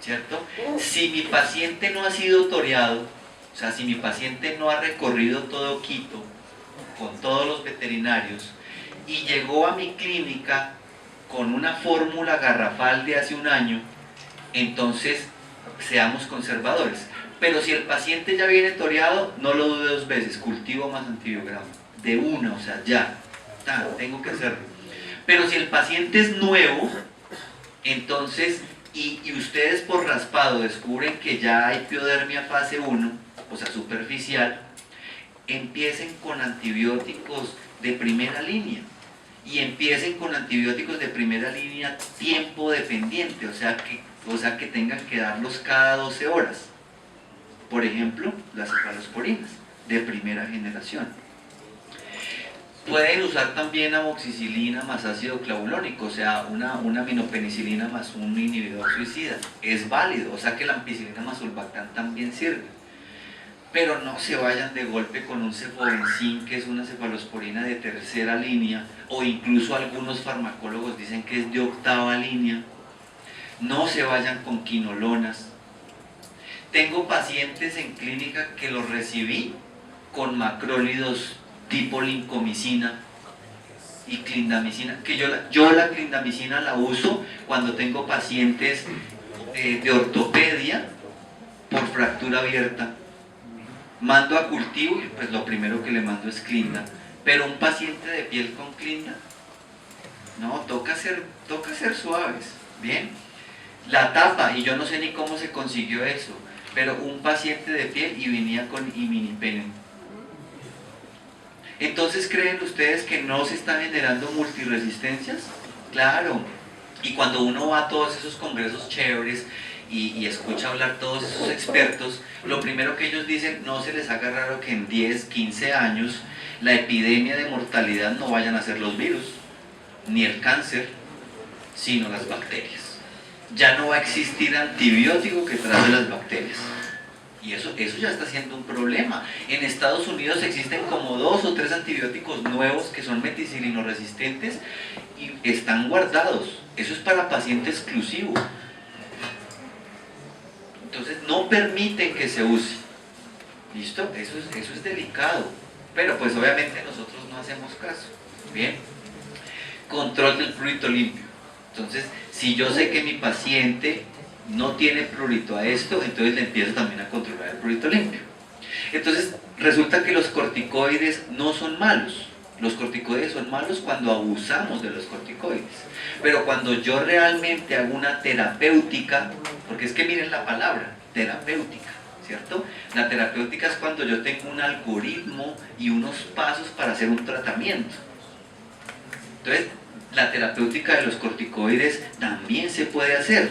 ¿cierto? Si mi paciente no ha sido toreado, o sea, si mi paciente no ha recorrido todo Quito con todos los veterinarios y llegó a mi clínica con una fórmula garrafal de hace un año, entonces seamos conservadores. Pero si el paciente ya viene toreado, no lo dude dos veces, cultivo más antibiograma, de una, o sea, ya, tengo que hacerlo. Pero si el paciente es nuevo, entonces, y ustedes por raspado descubren que ya hay piodermia fase 1, o sea, superficial, empiecen con antibióticos de primera línea. Y empiecen con antibióticos de primera línea tiempo dependiente, o sea que tengan que darlos cada 12 horas. Por ejemplo, las cefalosporinas de primera generación. Pueden usar también amoxicilina más ácido clavulónico, o sea, una aminopenicilina más un inhibidor suicida. Es válido, o sea que la ampicilina más sulbactam también sirve. Pero no se vayan de golpe con un cefobencin, que es una cefalosporina de tercera línea, o incluso algunos farmacólogos dicen que es de octava línea. No se vayan con quinolonas. Tengo pacientes en clínica que los recibí con macrólidos tipo lincomicina y clindamicina, que yo la clindamicina la uso cuando tengo pacientes de ortopedia por fractura abierta. Mando a cultivo y pues lo primero que le mando es clinda. Pero un paciente de piel con clinda, no, toca ser suaves, ¿bien? La tapa, y yo no sé ni cómo se consiguió eso, pero un paciente de piel y venía con iminipenem. Entonces, ¿creen ustedes que no se están generando multiresistencias? Claro, y cuando uno va a todos esos congresos chéveres y escucha hablar todos esos expertos, lo primero que ellos dicen, no se les haga raro que en 10, 15 años la epidemia de mortalidad no vayan a ser los virus, ni el cáncer, sino las bacterias. Ya no va a existir antibiótico que trate las bacterias. Y eso ya está siendo un problema. En Estados Unidos existen como 2 o 3 antibióticos nuevos que son meticilino resistentes y están guardados. Eso es para paciente exclusivo. Entonces no permiten que se use. ¿Listo? Eso es delicado. Pero pues obviamente nosotros no hacemos caso. Bien. Control del prurito limpio. Entonces, si yo sé que mi paciente no tiene prurito a esto, entonces le empiezo también a controlar el prurito limpio. Entonces, resulta que los corticoides no son malos. Los corticoides son malos cuando abusamos de los corticoides. Pero cuando yo realmente hago una terapéutica, porque es que miren la palabra, terapéutica, ¿cierto? La terapéutica es cuando yo tengo un algoritmo y unos pasos para hacer un tratamiento. Entonces, la terapéutica de los corticoides también se puede hacer.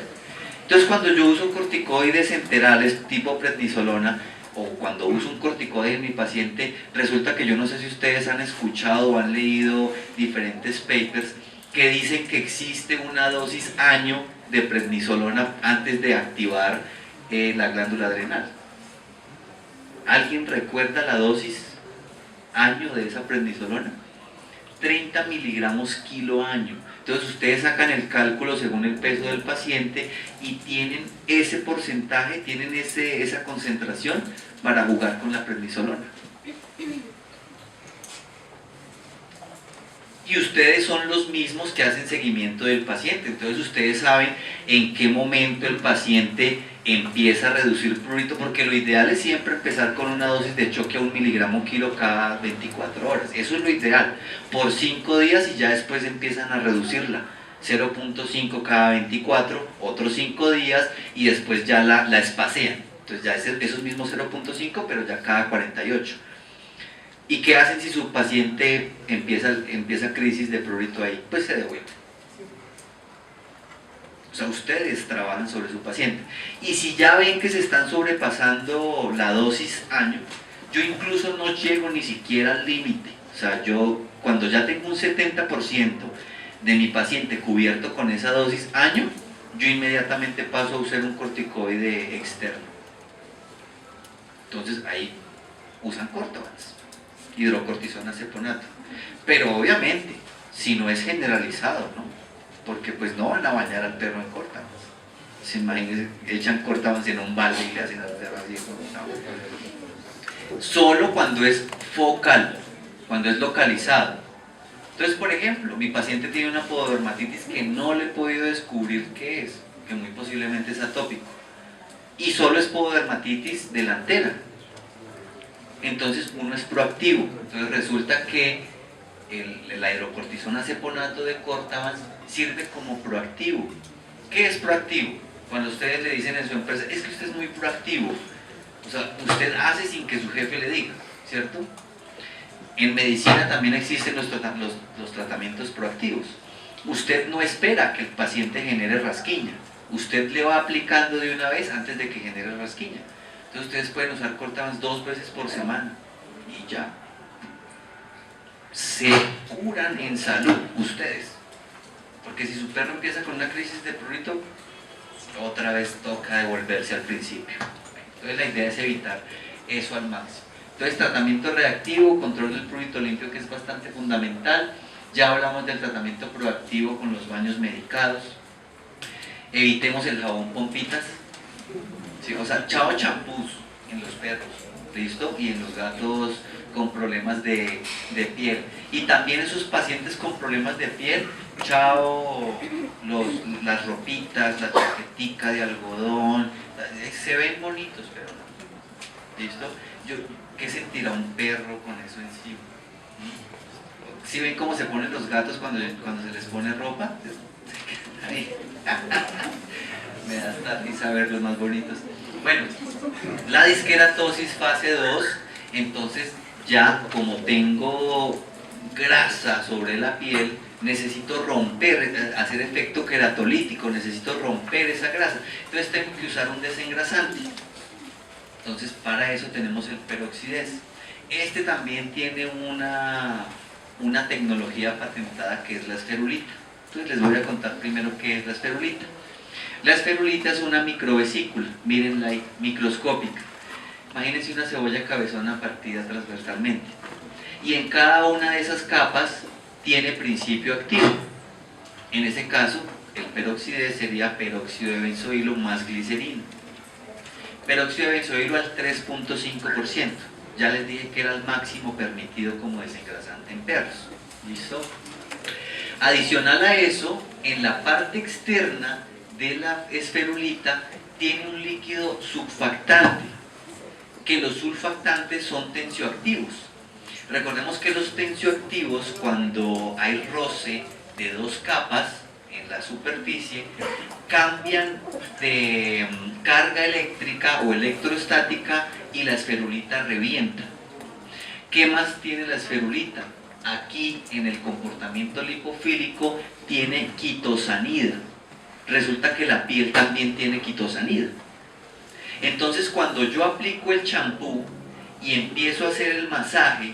Entonces, cuando yo uso corticoides enterales tipo prednisolona, o cuando uso un corticoide en mi paciente, resulta que yo no sé si ustedes han escuchado o han leído diferentes papers que dicen que existe una dosis año de prednisolona antes de activar la glándula adrenal. ¿Alguien recuerda la dosis año de esa prednisolona? 30 miligramos kilo año. Entonces ustedes sacan el cálculo según el peso del paciente y tienen ese porcentaje, tienen esa concentración para jugar con la prednisolona. Y ustedes son los mismos que hacen seguimiento del paciente, entonces ustedes saben en qué momento el paciente empieza a reducir prurito, porque lo ideal es siempre empezar con una dosis de choque a 1 miligramo kilo cada 24 horas, eso es lo ideal, por 5 días y ya después empiezan a reducirla, 0.5 cada 24, otros 5 días y después ya la espacean, entonces ya esos mismos 0.5 pero ya cada 48. ¿Y qué hacen si su paciente empieza crisis de prurito ahí? Pues se devuelve. sea, ustedes trabajan sobre su paciente. Y si ya ven que se están sobrepasando la dosis año, yo incluso no llego ni siquiera al límite. O sea, yo cuando ya tengo un 70% de mi paciente cubierto con esa dosis año, yo inmediatamente paso a usar un corticoide externo. Entonces ahí usan Cortavans, hidrocortisona ceponato. Pero obviamente, si no es generalizado, ¿no? Porque pues no van a bañar al perro en Cortavans. Se imaginen, echan Cortavans en un balde y le hacen al perro así. No. Solo cuando es focal, cuando es localizado. Entonces, por ejemplo, mi paciente tiene una pododermatitis que no le he podido descubrir qué es, que muy posiblemente es atópico. Y solo es pododermatitis delantera. Entonces uno es proactivo. Entonces resulta que la hidrocortisona ceponato de Cortavans sirve como proactivo. ¿Qué es proactivo? Cuando ustedes le dicen en su empresa, es que usted es muy proactivo. O sea, usted hace sin que su jefe le diga, ¿cierto? En medicina también existen los tratamientos proactivos. Usted no espera que el paciente genere rasquiña. Usted le va aplicando de una vez antes de que genere rasquiña. Entonces ustedes pueden usar Cortavans 2 veces por semana y ya. Se curan en salud ustedes. Porque si su perro empieza con una crisis de prurito, otra vez toca devolverse al principio. Entonces la idea es evitar eso al máximo. Entonces tratamiento reactivo, control del prurito limpio, que es bastante fundamental. Ya hablamos del tratamiento proactivo con los baños medicados. Evitemos el jabón pompitas. Sí, o sea, chao champús en los perros, ¿listo? Y en los gatos con problemas de piel. Y también esos pacientes con problemas de piel, chao las ropitas, la chaquetica de algodón, se ven bonitos, pero no. ¿Listo? ¿Qué sentirá un perro con eso encima? ¿Sí ven cómo se ponen los gatos cuando se les pone ropa? Ahí. Me da hasta risa verlos más bonitos. Bueno, la disqueratosis fase 2, entonces ya como tengo grasa sobre la piel, necesito romper, hacer efecto queratolítico, necesito romper esa grasa. Entonces tengo que usar un desengrasante. Entonces para eso tenemos el peroxidez. Este también tiene una tecnología patentada que es la esferulita. Entonces les voy a contar primero qué es la esferulita. La esferulita es una microvesícula, mírenla ahí, microscópica. Imagínense una cebolla cabezona partida transversalmente. Y en cada una de esas capas tiene principio activo. En ese caso, el peroxidez sería peróxido de benzoilo más glicerina. Peróxido de benzoilo al 3.5%. Ya les dije que era el máximo permitido como desengrasante en perros. ¿Listo? Adicional a eso, en la parte externa de la esferulita tiene un líquido surfactante, que los surfactantes son tensioactivos. Recordemos que los tensioactivos, cuando hay roce de dos capas en la superficie, cambian de carga eléctrica o electrostática y la esferulita revienta. ¿Qué más tiene la esferulita? Aquí en el comportamiento lipofílico tiene quitosanida. Resulta que la piel también tiene quitosanida. Entonces cuando yo aplico el champú y empiezo a hacer el masaje,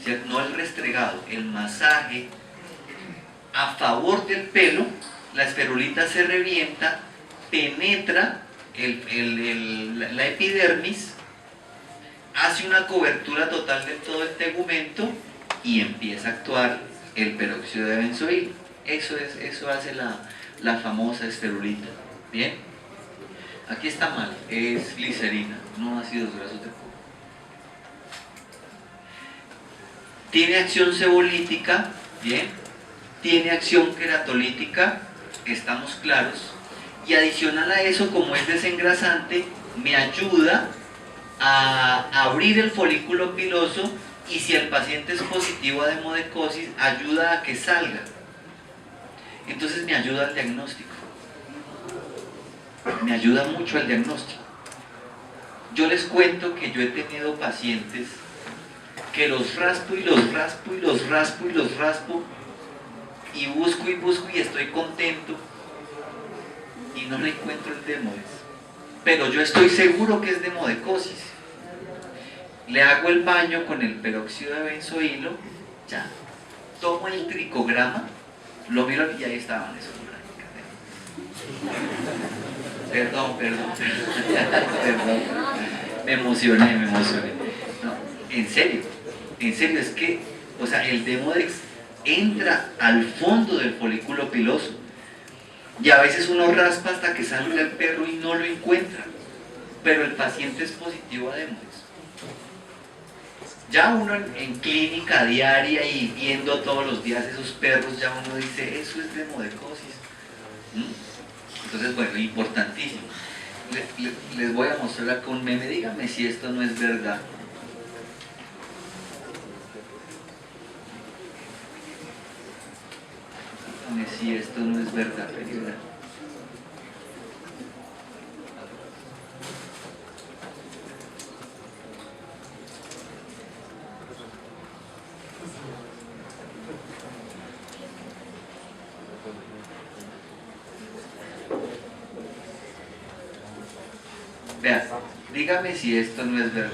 ¿cierto? No el restregado, el masaje a favor del pelo, la esferulita se revienta, penetra la epidermis, hace una cobertura total de todo el tegumento y empieza a actuar el peróxido de benzoilo. Eso hace la famosa esferulita. Bien, aquí está mal, es glicerina, no ácidos grasos de coco. Tiene acción sebolítica, bien, tiene acción queratolítica, estamos claros, y adicional a eso, como es desengrasante, me ayuda a abrir el folículo piloso, y si el paciente es positivo a demodecosis, ayuda a que salga. Entonces me ayuda al diagnóstico. Me ayuda mucho al diagnóstico. Yo les cuento que yo he tenido pacientes que los raspo y los raspo y los raspo y los raspo y busco y estoy contento. y no le encuentro el Demodex, pero yo estoy seguro que es demodecosis. Le hago el baño con el peróxido de benzoilo, ya, tomo el tricograma, lo miro y ahí estaban esos brackets. Perdón, me emocioné. No, en serio, es que, o sea, el Demodex entra al fondo del folículo piloso y a veces uno raspa hasta que sale el perro y no lo encuentra, pero el paciente es positivo a Demodex. Ya uno en clínica diaria y viendo todos los días esos perros, ya uno dice, eso es demodecosis. Entonces, bueno, importantísimo. Les voy a mostrar acá un meme, díganme si esto no es verdad. Díganme si esto no es verdad, querida. Vean, dígame si esto no es verdad.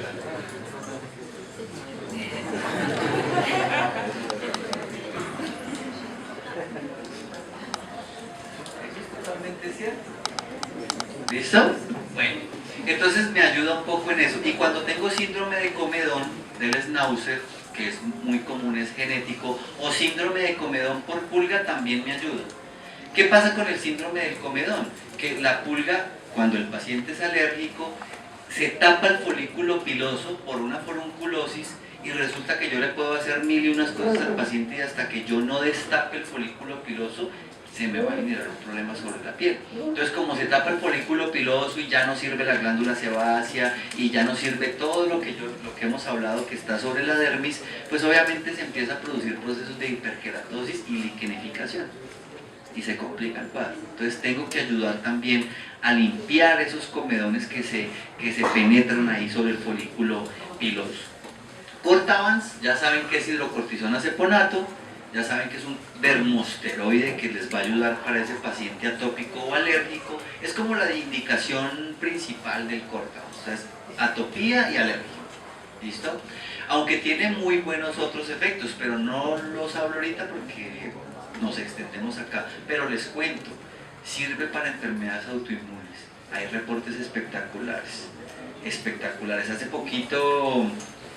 Es totalmente cierto. ¿Listo? Bueno, entonces me ayuda un poco en eso. Y cuando tengo síndrome de comedón, del Schnauzer, que es muy común, es genético, o síndrome de comedón por pulga, también me ayuda. ¿Qué pasa con el síndrome del comedón? Que la pulga, cuando el paciente es alérgico, se tapa el folículo piloso por una forunculosis y resulta que yo le puedo hacer mil y unas cosas al paciente y hasta que yo no destape el folículo piloso se me va a generar un problema sobre la piel. Entonces, como se tapa el folículo piloso y ya no sirve la glándula sebácea y ya no sirve todo lo que hemos hablado que está sobre la dermis, pues obviamente se empieza a producir procesos de hiperkeratosis y liquenificación y se complica el cuadro. Entonces tengo que ayudar también a limpiar esos comedones que se penetran ahí sobre el folículo piloso. Cortavans, ya saben que es hidrocortisona ceponato, ya saben que es un dermosteroide que les va a ayudar para ese paciente atópico o alérgico. Es como la indicación principal del Cortavans, o sea, es atopía y alergia. ¿Listo? Aunque tiene muy buenos otros efectos, pero no los hablo ahorita porque nos extendemos acá, pero les cuento, sirve para enfermedades autoinmunes. Hay reportes espectaculares. Hace poquito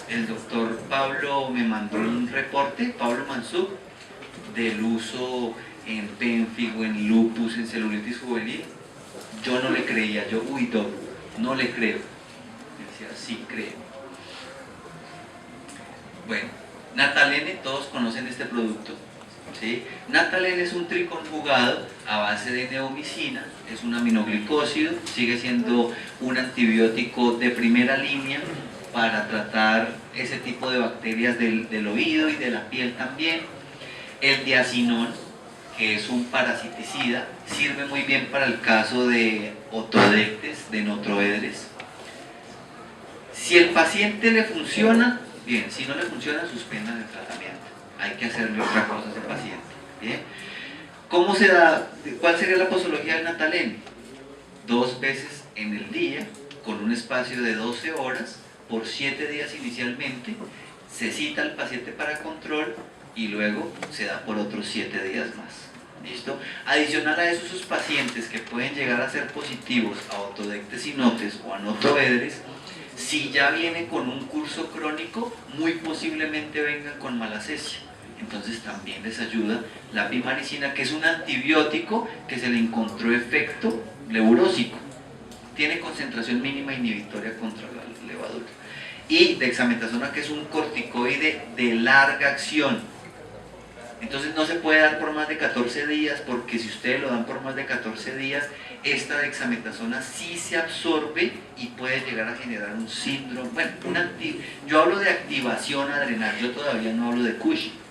el doctor Pablo me mandó un reporte, Pablo Mansub, del uso en pénfigo, en lupus, en celulitis juvenil. Yo no le creía, no le creo. Me decía, sí creo. Bueno, Natalene, todos conocen este producto. ¿Sí? Natalene es un triconjugado a base de neomicina, es un aminoglicósido, sigue siendo un antibiótico de primera línea para tratar ese tipo de bacterias del oído y de la piel también. El diacinón, que es un parasiticida, sirve muy bien para el caso de otodectes, de notroedres. Si el paciente le funciona, bien, si no le funciona, suspendan el tratamiento. Hay que hacerle otra cosa a ese paciente. ¿Bien? ¿Cómo se da? ¿Cuál sería la posología del Natalene? 2 veces en el día, con un espacio de 12 horas, por 7 días inicialmente, se cita al paciente para control y luego se da por otros 7 días más. ¿Listo? Adicional a eso, esos pacientes que pueden llegar a ser positivos a otodectes inotes o a notoedres, si ya vienen con un curso crónico, muy posiblemente vengan con malacesia. Entonces también les ayuda la pimaricina, que es un antibiótico que se le encontró efecto leurósico. Tiene concentración mínima inhibitoria contra la levadura. Y dexametasona, que es un corticoide de larga acción. Entonces no se puede dar por más de 14 días, porque si ustedes lo dan por más de 14 días, esta dexametasona sí se absorbe y puede llegar a generar un síndrome. Bueno, yo hablo de activación adrenal, yo todavía no hablo de Cushing.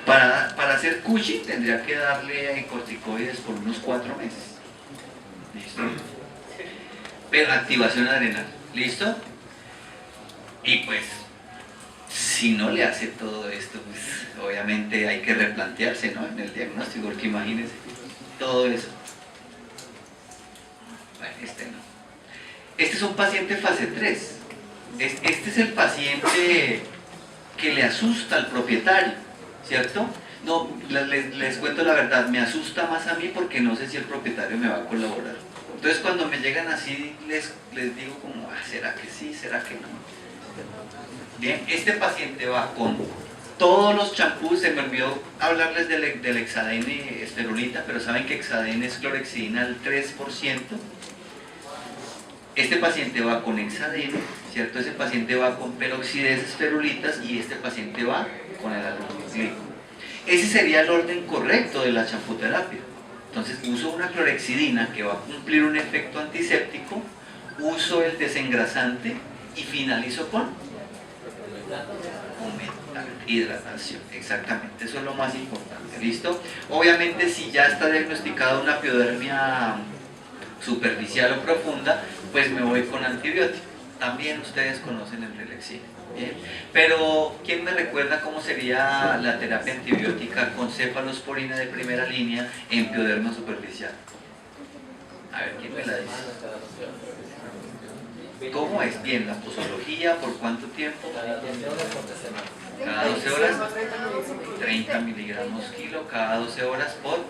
Para hacer Cushing tendría que darle corticoides por unos 4 meses. ¿Listo? Pero activación adrenal. ¿Listo? Y pues, si no le hace todo esto, pues obviamente hay que replantearse, ¿no? En el diagnóstico, porque imagínense todo eso. este no. Este es un paciente fase 3. Este es el paciente que le asusta al propietario, ¿cierto? No, les cuento la verdad, me asusta más a mí porque no sé si el propietario me va a colaborar. Entonces cuando me llegan así, les digo como, ¿será que sí? ¿Será que no? Bien, este paciente va con todos los champús. Se me olvidó hablarles del hexadene esferulita, pero saben que hexadene es clorhexidina al 3%. Este paciente va con hexadene, ¿cierto? Ese paciente va con peroxides esferulitas y este paciente va con el aluminoglico. Ese sería el orden correcto de la champuterapia. Entonces uso una clorhexidina que va a cumplir un efecto antiséptico, uso el desengrasante y finalizo con hidratación. Exactamente, eso es lo más importante. ¿Listo? Obviamente si ya está diagnosticada una piodermia superficial o profunda, pues me voy con antibiótico. También ustedes conocen el Relexin. Bien. Pero ¿quién me recuerda cómo sería la terapia antibiótica con cefalosporina de primera línea en pioderma superficial? A ver, ¿quién me la dice? ¿Cómo es? Bien, la posología, ¿por cuánto tiempo? Cada 12 horas, 30 miligramos kilo, cada 12 horas por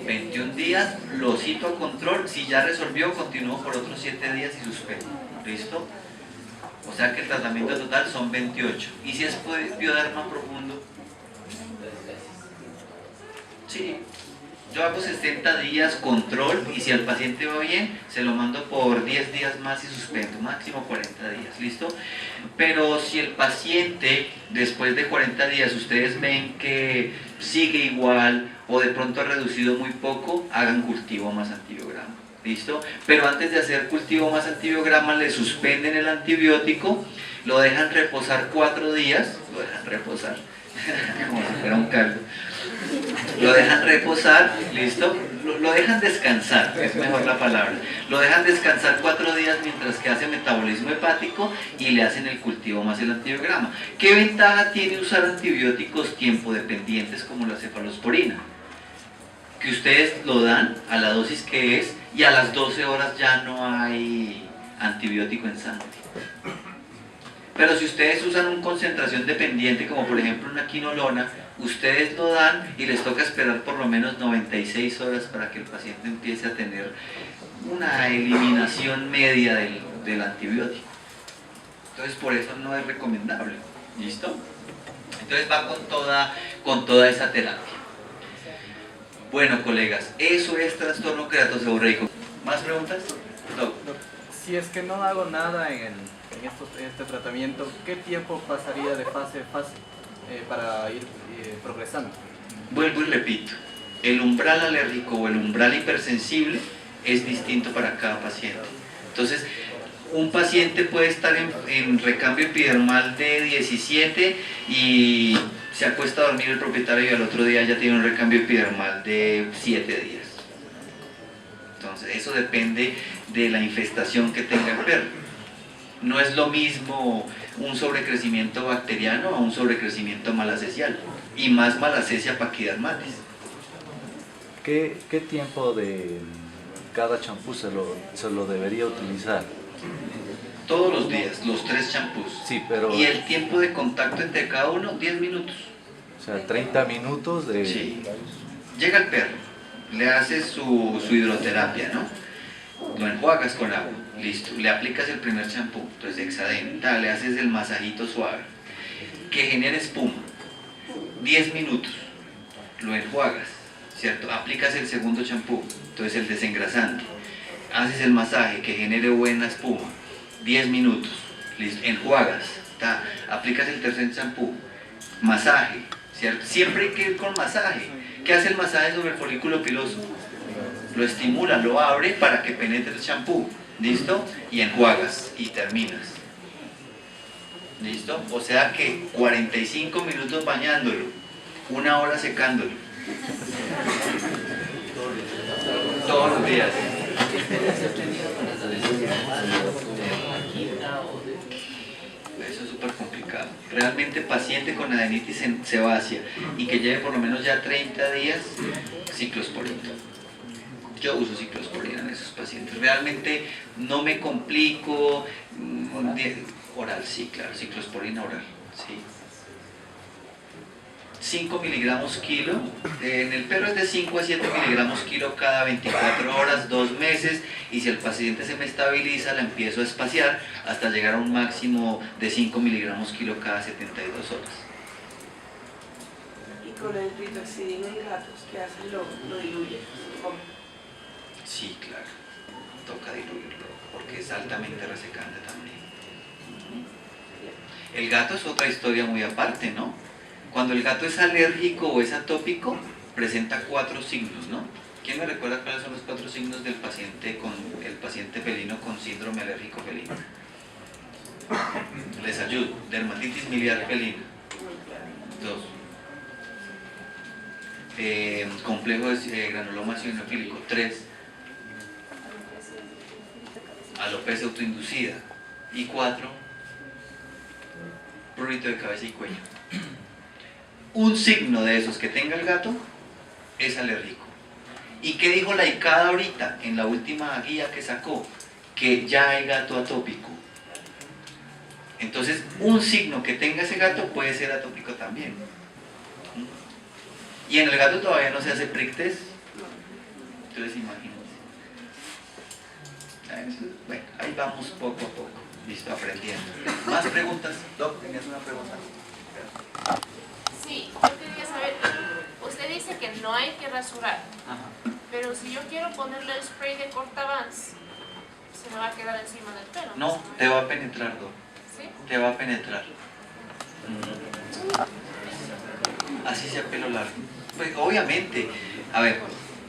21 días, lo cito a control. Si ya resolvió, continúo por otros 7 días y suspendo. ¿Listo? O sea que el tratamiento total son 28. ¿Y si es pioderma profundo? Sí. Yo hago 60 días control y si al paciente va bien, se lo mando por 10 días más y suspendo, máximo 40 días, ¿listo? Pero si el paciente después de 40 días ustedes ven que sigue igual o de pronto ha reducido muy poco, hagan cultivo más antibiograma, ¿listo? Pero antes de hacer cultivo más antibiograma le suspenden el antibiótico, lo dejan reposar 4 días, lo dejan reposar, como si fuera un caldo. Lo dejan reposar, ¿listo? Lo dejan descansar, es mejor la palabra. Lo dejan descansar 4 días mientras que hace metabolismo hepático y le hacen el cultivo más el antibiograma. ¿Qué ventaja tiene usar antibióticos tiempo dependientes como la cefalosporina? Que ustedes lo dan a la dosis que es y a las 12 horas ya no hay antibiótico en sangre. Pero si ustedes usan una concentración dependiente, como por ejemplo una quinolona, ustedes lo dan y les toca esperar por lo menos 96 horas para que el paciente empiece a tener una eliminación media del antibiótico. Entonces por eso no es recomendable. ¿Listo? Entonces va con toda esa terapia. Bueno, colegas, eso es trastorno queratoseborreico. ¿Más preguntas? No. Si es que no hago nada en este tratamiento, ¿qué tiempo pasaría de fase a fase para ir progresando? Vuelvo y repito, el umbral alérgico o el umbral hipersensible es distinto para cada paciente. Entonces, un paciente puede estar en recambio epidermal de 17 y se acuesta a dormir el propietario y al otro día ya tiene un recambio epidermal de 7 días. Entonces, eso depende de la infestación que tenga el perro. No es lo mismo un sobrecrecimiento bacteriano a un sobrecrecimiento malacesial, y más malacesia paquidermatis. ¿Qué tiempo de cada champú se lo debería utilizar? Todos los días, los 3 champús. Sí, pero... Y el tiempo de contacto entre cada uno, 10 minutos. O sea, 30 minutos de... Sí. Llega el perro, le haces su hidroterapia, ¿no? Lo enjuagas con agua, listo. Le aplicas el primer champú, entonces hexadene, le haces el masajito suave, que genere espuma. 10 minutos, lo enjuagas, ¿cierto? Aplicas el segundo champú, entonces el desengrasante. Haces el masaje, que genere buena espuma. 10 minutos, listo. Enjuagas, aplicas el tercer champú, masaje, ¿cierto? Siempre hay que ir con masaje. ¿Qué hace el masaje sobre el folículo piloso? Lo estimula, lo abre para que penetre el champú, ¿listo? Y enjuagas y terminas, ¿listo? O sea que 45 minutos bañándolo, 1 hora secándolo, todos los días. Eso es súper complicado. Realmente paciente con adenitis sebácea y que lleve por lo menos ya 30 días, ciclosporina. Yo uso ciclosporina en esos pacientes. Realmente no me complico. Oral, sí, claro, ciclosporina oral, sí. 5 miligramos kilo, en el perro es de 5 a 7 miligramos kilo cada 24 horas, 2 meses, y si el paciente se me estabiliza, la empiezo a espaciar hasta llegar a un máximo de 5 miligramos kilo cada 72 horas. Y con el rituxidina en gatos, ¿qué hacen? Lo diluyen. ¿Cómo? Sí, claro, toca diluirlo, porque es altamente resecante también. El gato es otra historia muy aparte, ¿no? Cuando el gato es alérgico o es atópico, presenta 4 signos, ¿no? ¿Quién me recuerda cuáles son los 4 signos del paciente felino con síndrome alérgico felino? Les ayudo. Dermatitis miliar felina. 2. Complejo de granuloma eosinofílico. 3. Alopecia autoinducida. Y 4. Prurito de cabeza y cuello. Un signo de esos que tenga el gato es alérgico. ¿Y qué dijo la ICAD ahorita en la última guía que sacó? Que ya hay gato atópico. Entonces, un signo que tenga ese gato puede ser atópico también. Y en el gato todavía no se hace prick test. Entonces, imagínense. Bueno, ahí vamos poco a poco. Listo, aprendiendo. ¿Más preguntas? Doc, ¿tenías una pregunta? Sí, yo quería saber, usted dice que no hay que rasurar, pero si yo quiero ponerle el spray de cortavans, se me va a quedar encima del pelo. No, te va a penetrar, Doc. ¿Sí? Te va a penetrar. Así sea pelo largo. Pues obviamente, a ver,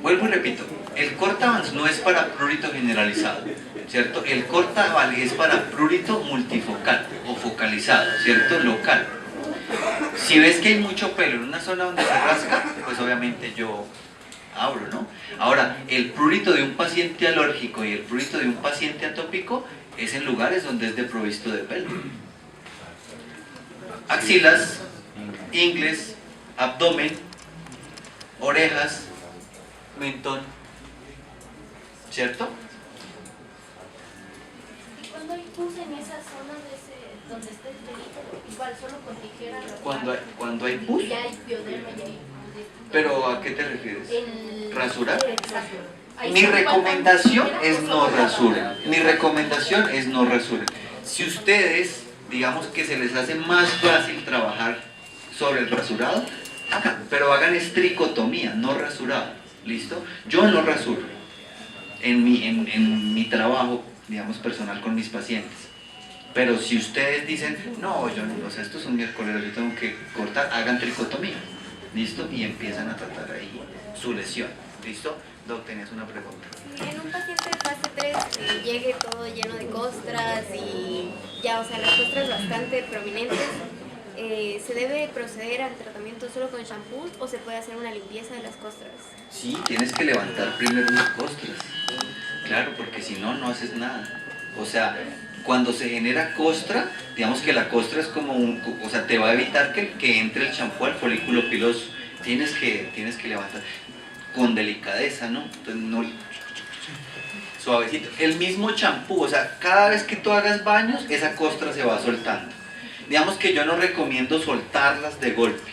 vuelvo y repito, el cortavans no es para prurito generalizado, ¿cierto? El cortavans es para prurito multifocal o focalizado, ¿cierto? Local. Si ves que hay mucho pelo en una zona donde se rasca, pues obviamente yo abro, ¿no? Ahora, el prurito de un paciente alérgico y el prurito de un paciente atópico es en lugares donde es desprovisto de pelo. Axilas, ingles, abdomen, orejas, mentón, ¿cierto? ¿Y cuando hay pus en esa zona donde está el pelito? Igual, solo con tijera. Cuando hay pus. Ya hay bioderma, ya hay... ¿Pero a qué te refieres? ¿Rasurar? Ahí Mi son recomendación cuantas es tijeras, no o solo rasuren. la- Mi recomendación es no rasuren. Si ustedes, digamos que se les hace más fácil trabajar sobre el rasurado, hagan, pero hagan estricotomía, no rasurado. ¿Listo? Yo no rasuro en mi trabajo, digamos, personal con mis pacientes. Pero si ustedes dicen, no, yo no, o sea, estos son miércoles, yo tengo que cortar, hagan tricotomía. ¿Listo? Y empiezan a tratar ahí su lesión. ¿Listo? Doc, tenías una pregunta. En un paciente de fase 3 llegue todo lleno de costras y ya, o sea, las costras bastante prominentes, ¿se debe proceder al tratamiento solo con shampoos o se puede hacer una limpieza de las costras? Sí, tienes que levantar primero las costras. Claro, porque si no, no haces nada. O sea, cuando se genera costra, digamos que la costra es como o sea, te va a evitar que entre el champú al folículo piloso. Tienes que levantar con delicadeza, ¿no? Entonces, no, suavecito. El mismo champú, o sea, cada vez que tú hagas baños, esa costra se va soltando. Digamos que yo no recomiendo soltarlas de golpe,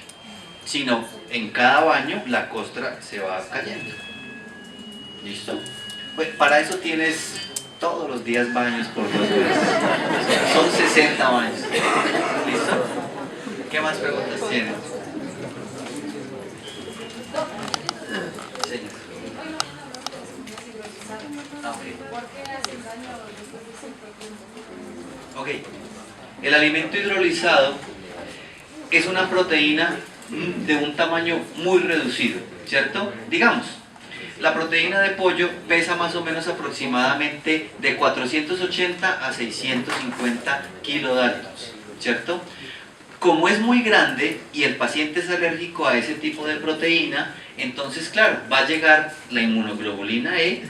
sino en cada baño la costra se va cayendo. ¿Listo? Pues para eso tienes todos los días baños por 2 veces. Son 60 baños. ¿Listo? ¿Qué más preguntas tienes? Sí. Ok. El alimento hidrolizado es una proteína de un tamaño muy reducido, ¿cierto? Digamos, la proteína de pollo pesa más o menos aproximadamente de 480 a 650 kilodaltons, ¿cierto? Como es muy grande y el paciente es alérgico a ese tipo de proteína, entonces, claro, va a llegar la inmunoglobulina E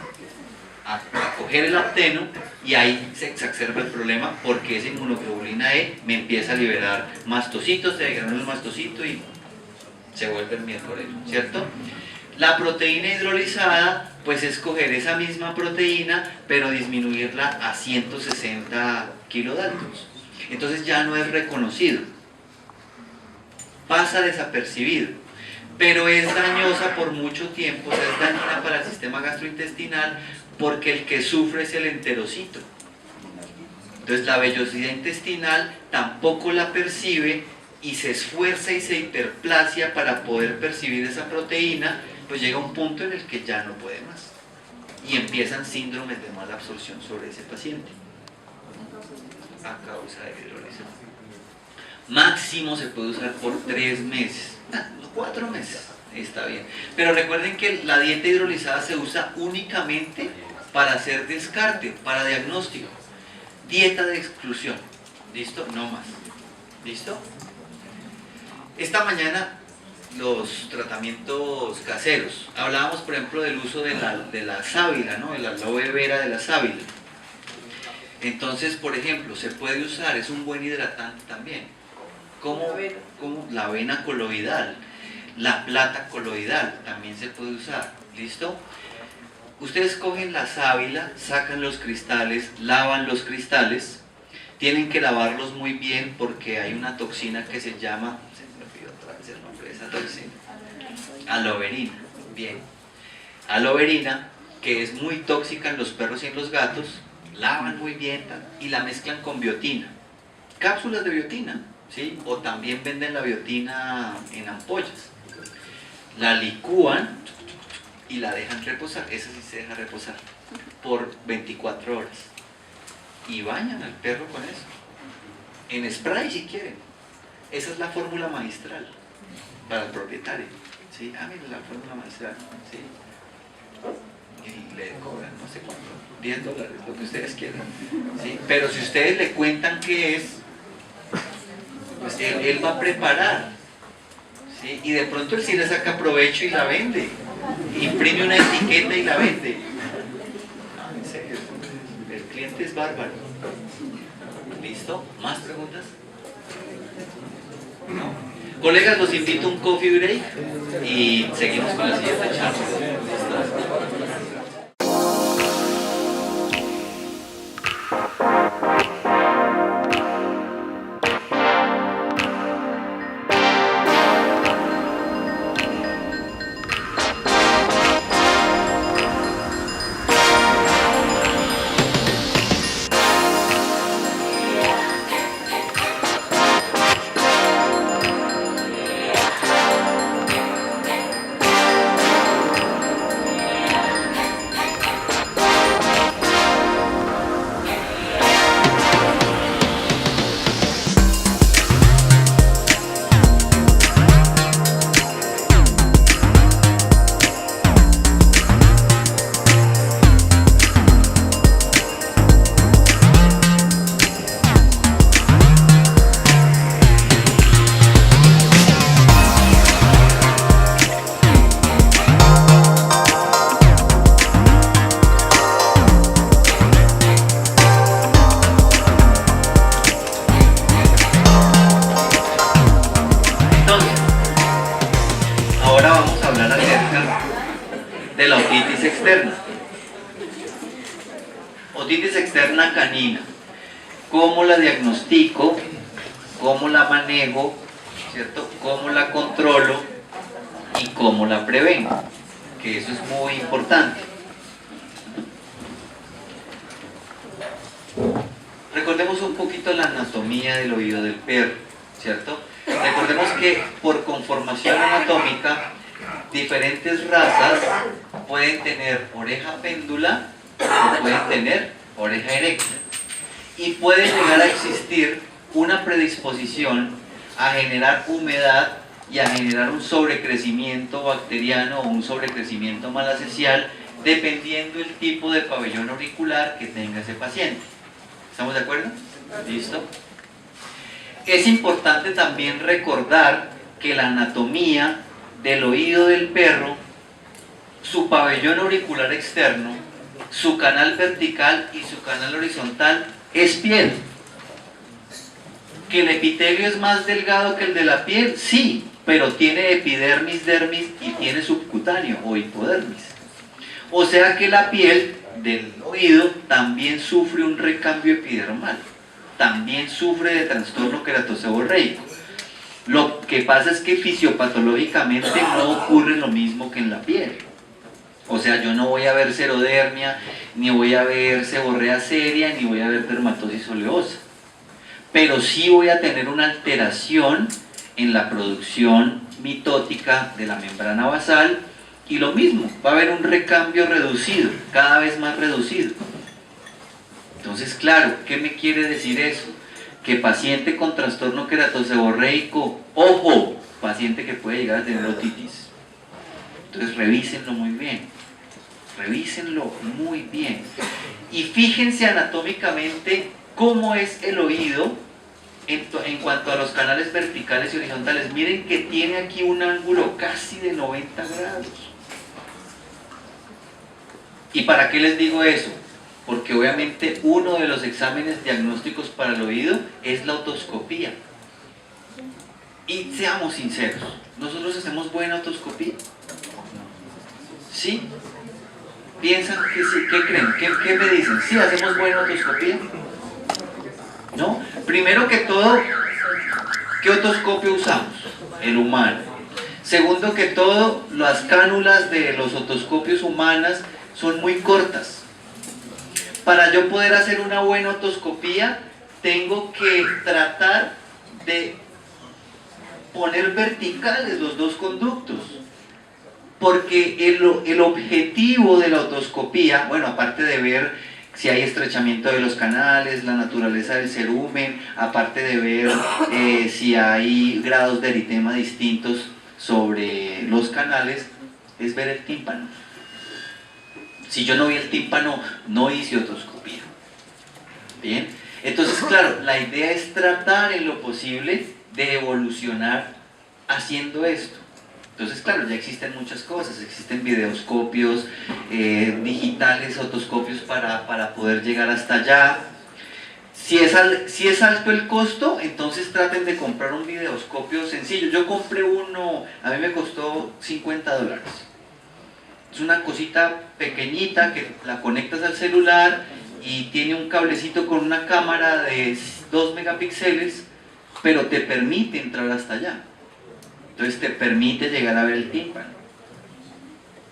a coger el apteno y ahí se exacerba el problema porque esa inmunoglobulina E me empieza a liberar mastocitos, se degranan el mastocito y se vuelve el miércoles, ¿cierto? La proteína hidrolizada pues es coger esa misma proteína, pero disminuirla a 160 kilodaltons. Entonces ya no es reconocido, pasa desapercibido, pero es dañosa por mucho tiempo, o sea, es dañina para el sistema gastrointestinal, porque el que sufre es el enterocito. Entonces la vellosidad intestinal tampoco la percibe y se esfuerza y se hiperplasia para poder percibir esa proteína, pues llega un punto en el que ya no puede más. Y empiezan síndromes de mala absorción sobre ese paciente a causa de hidrólisis. Máximo se puede usar por 3 meses, 4 meses, está bien. Pero recuerden que la dieta hidrolizada se usa únicamente para hacer descarte, para diagnóstico. Dieta de exclusión, ¿listo? No más, ¿listo? Esta mañana los tratamientos caseros, hablábamos por ejemplo del uso de la sábila, ¿no? De la aloe vera de la sábila. Entonces, por ejemplo, se puede usar, es un buen hidratante también, como la avena coloidal, la plata coloidal también se puede usar, ¿listo? Ustedes cogen la sábila, sacan los cristales, lavan los cristales, tienen que lavarlos muy bien porque hay una toxina que se llama, se me olvidó otra vez el nombre de esa toxina, aloverina, bien, aloverina, que es muy tóxica en los perros y en los gatos, lavan muy bien y la mezclan con biotina, cápsulas de biotina, ¿sí? O también venden la biotina en ampollas, la licúan y la dejan reposar, esa sí se deja reposar por 24 horas y bañan al perro con eso, en spray si quieren. Esa es la fórmula magistral para el propietario, ¿sí? Ah, miren la fórmula magistral, ¿sí? Y le cobran no sé cuánto, $10, lo que ustedes quieran, ¿sí? Pero si ustedes le cuentan qué es, pues él va a preparar, ¿sí? Y de pronto él sí le saca provecho y la vende, imprime una etiqueta y la vende. No, en serio, el cliente es bárbaro. ¿Listo? ¿Más preguntas? ¿No? Colegas, los invito a un coffee break y seguimos con la siguiente charla. ¿Listo? De la otitis externa. Otitis externa canina. ¿Cómo la diagnostico? ¿Cómo la manejo? ¿Cierto? ¿Cómo la controlo? ¿Y cómo la prevengo? Que eso es muy importante. Recordemos un poquito la anatomía del oído del perro, ¿cierto? Recordemos que por conformación anatómica diferentes razas pueden tener oreja péndula o pueden tener oreja erecta y puede llegar a existir una predisposición a generar humedad y a generar un sobrecrecimiento bacteriano o un sobrecrecimiento malacezial dependiendo el tipo de pabellón auricular que tenga ese paciente. ¿Estamos de acuerdo? ¿Listo? Es importante también recordar que la anatomía del oído del perro, su pabellón auricular externo, su canal vertical y su canal horizontal es piel. ¿Que el epitelio es más delgado que el de la piel? Sí, pero tiene epidermis, dermis y tiene subcutáneo o hipodermis. O sea que la piel del oído también sufre un recambio epidermal, también sufre de trastorno queratoseborreico. Lo que pasa es que fisiopatológicamente no ocurre lo mismo que en la piel. O sea, yo no voy a ver serodermia, ni voy a ver seborrea seria, ni voy a ver dermatosis oleosa. Pero sí voy a tener una alteración en la producción mitótica de la membrana basal, y lo mismo, va a haber un recambio reducido, cada vez más reducido. Entonces, claro, ¿qué me quiere decir eso? Que paciente con trastorno queratoseborreico, ojo, paciente que puede llegar a tener otitis. Entonces revísenlo muy bien, revísenlo muy bien. Y fíjense anatómicamente cómo es el oído en cuanto a los canales verticales y horizontales. Miren que tiene aquí un ángulo casi de 90 grados. ¿Y para qué les digo eso? Porque obviamente uno de los exámenes diagnósticos para el oído es la otoscopía. Y seamos sinceros, ¿nosotros hacemos buena otoscopía? ¿Sí? ¿Piensan que sí? ¿Qué creen? ¿Qué me dicen? ¿Sí hacemos buena otoscopía? ¿No? Primero que todo, ¿qué otoscopio usamos? El humano. Segundo que todo, las cánulas de los otoscopios humanas son muy cortas. Para yo poder hacer una buena otoscopía, tengo que tratar de poner verticales los dos conductos. Porque el objetivo de la otoscopía, bueno, aparte de ver si hay estrechamiento de los canales, la naturaleza del cerumen, aparte de ver si hay grados de eritema distintos sobre los canales, es ver el tímpano. Si yo no vi el tímpano, no hice otoscopía. Bien, entonces claro, la idea es tratar en lo posible de evolucionar haciendo esto. Entonces, claro, ya existen muchas cosas, existen videoscopios digitales, otoscopios para poder llegar hasta allá. Si es alto el costo, entonces traten de comprar un videoscopio sencillo. Yo compré uno, a mí me costó $50. Es una cosita pequeñita que la conectas al celular y tiene un cablecito con una cámara de 2 megapíxeles, pero te permite entrar hasta allá. Entonces te permite llegar a ver el tímpano.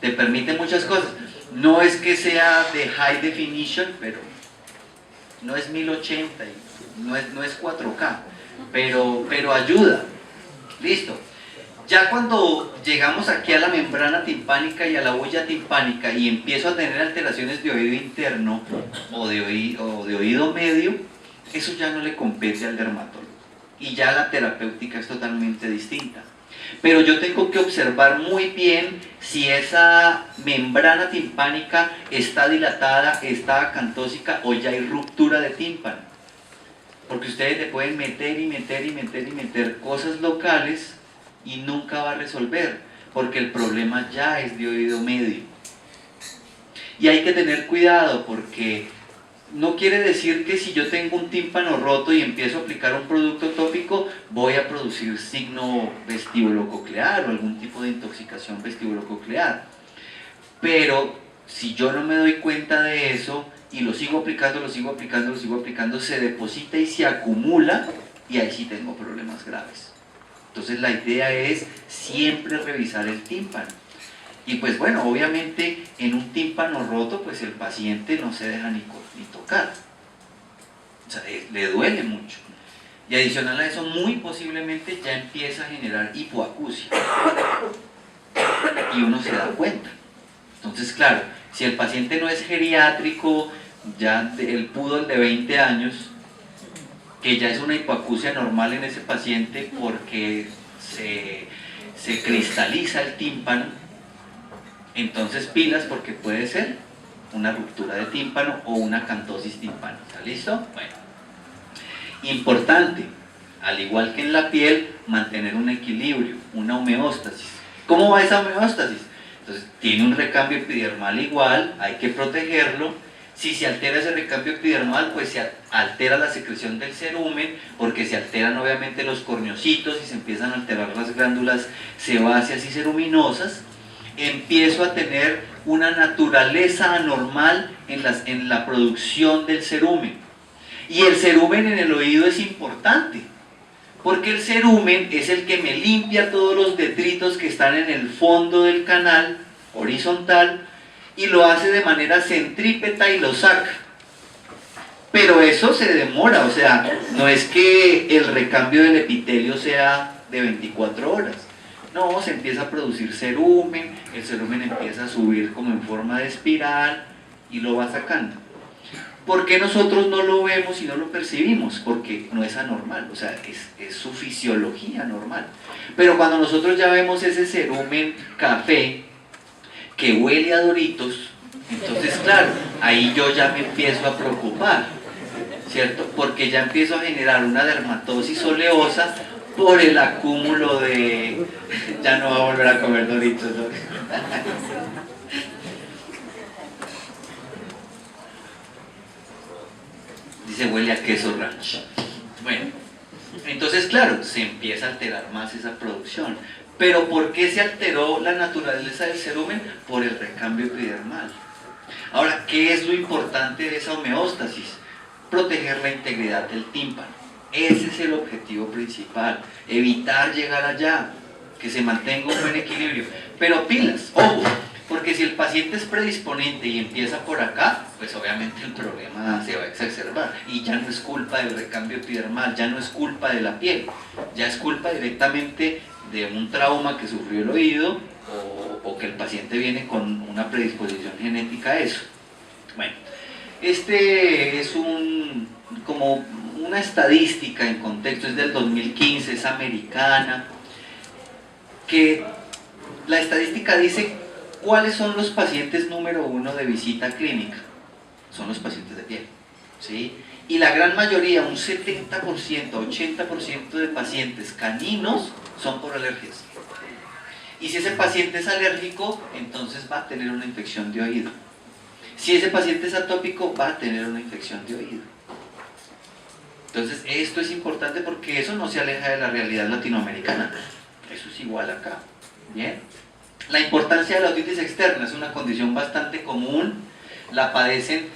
Te permite muchas cosas. No es que sea de high definition, pero no es 1080, no es 4K, pero ayuda. Listo. Ya cuando llegamos aquí a la membrana timpánica y a la huella timpánica y empiezo a tener alteraciones de oído interno o de oído medio, eso ya no le compete al dermatólogo. Y ya la terapéutica es totalmente distinta. Pero yo tengo que observar muy bien si esa membrana timpánica está dilatada, está acantósica o ya hay ruptura de tímpano. Porque ustedes le pueden meter y meter y meter y meter cosas locales y nunca va a resolver, porque el problema ya es de oído medio. Y hay que tener cuidado, porque no quiere decir que si yo tengo un tímpano roto y empiezo a aplicar un producto tópico, voy a producir signo vestíbulo-coclear o algún tipo de intoxicación vestíbulo-coclear. Pero si yo no me doy cuenta de eso y lo sigo aplicando, se deposita y se acumula, y ahí sí tengo problemas graves. Entonces la idea es siempre revisar el tímpano. Y pues bueno, obviamente en un tímpano roto, pues el paciente no se deja ni tocar. O sea, le duele mucho. Y adicional a eso, muy posiblemente ya empieza a generar hipoacusia. Y uno se da cuenta. Entonces, claro, si el paciente no es geriátrico, ya el poodle de 20 años, que ya es una hipoacusia normal en ese paciente porque se cristaliza el tímpano, entonces pilas, porque puede ser una ruptura de tímpano o una acantosis timpánica. ¿Está listo? Bueno, importante, al igual que en la piel, mantener un equilibrio, una homeostasis. ¿Cómo va esa homeostasis? Entonces, tiene un recambio epidermal igual, hay que protegerlo. Si se altera ese recambio epidermal, pues se altera la secreción del cerumen, porque se alteran obviamente los corneocitos y se empiezan a alterar las glándulas sebáceas y ceruminosas. empiezo a tener una naturaleza anormal en la producción del cerumen. Y el cerumen en el oído es importante, porque el cerumen es el que me limpia todos los detritos que están en el fondo del canal horizontal y lo hace de manera centrípeta y lo saca. Pero eso se demora, o sea, no es que el recambio del epitelio sea de 24 horas. No, se empieza a producir cerumen, el cerumen empieza a subir como en forma de espiral y lo va sacando. ¿Por qué nosotros no lo vemos y no lo percibimos? Porque no es anormal, o sea, es su fisiología normal. Pero cuando nosotros ya vemos ese cerumen café que huele a Doritos, entonces claro, ahí yo ya me empiezo a preocupar, ¿cierto? Porque ya empiezo a generar una dermatosis oleosa por el acúmulo de... ya no va a volver a comer Doritos, ¿no? Dice, huele a queso ranch. Bueno, entonces claro, se empieza a alterar más esa producción. Pero ¿por qué se alteró la naturaleza del cerumen? Por el recambio epidermal. Ahora, ¿qué es lo importante de esa homeostasis? Proteger la integridad del tímpano. Ese es el objetivo principal, evitar llegar allá, que se mantenga un buen equilibrio. Pero pilas, ojo, porque si el paciente es predisponente y empieza por acá, pues obviamente el problema se va a exacerbar y ya no es culpa del recambio epidermal, ya no es culpa de la piel, ya es culpa directamente de un trauma que sufrió el oído o que el paciente viene con una predisposición genética a eso. Bueno, este es como una estadística en contexto, es del 2015, es americana, que la estadística dice cuáles son los pacientes número 1 de visita clínica. Son los pacientes de piel, ¿sí? Y la gran mayoría, un 70%, 80% de pacientes caninos son por alergias. Y si ese paciente es alérgico, entonces va a tener una infección de oído. Si ese paciente es atópico, va a tener una infección de oído. Entonces esto es importante porque eso no se aleja de la realidad latinoamericana. Eso es igual acá. Bien. La importancia de la otitis externa es una condición bastante común. La padecen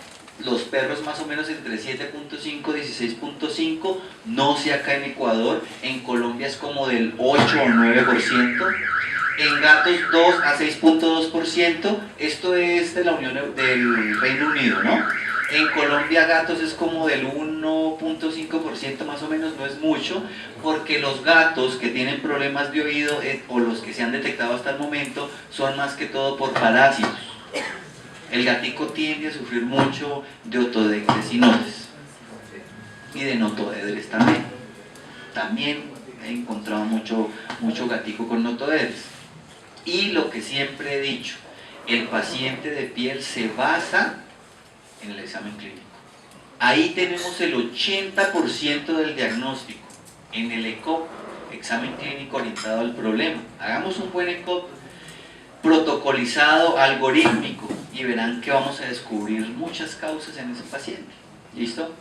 los perros más o menos entre 7.5 y 16.5. No sé acá en Ecuador. En Colombia es como del 8 o 9%. En gatos 2 a 6.2%. Esto es de la del Reino Unido, ¿no? En Colombia gatos es como del 1.5% más o menos, no es mucho, porque los gatos que tienen problemas de oído o los que se han detectado hasta el momento son más que todo por parásitos. El gatico tiende a sufrir mucho de otodetes y nodes y de notoedres también. También he encontrado mucho gatico con notoedres. Y lo que siempre he dicho, el paciente de piel se basa en el examen clínico. Ahí tenemos el 80% del diagnóstico, en el ECOG, examen clínico orientado al problema. Hagamos un buen ECOG protocolizado, algorítmico, y verán que vamos a descubrir muchas causas en ese paciente. ¿Listo?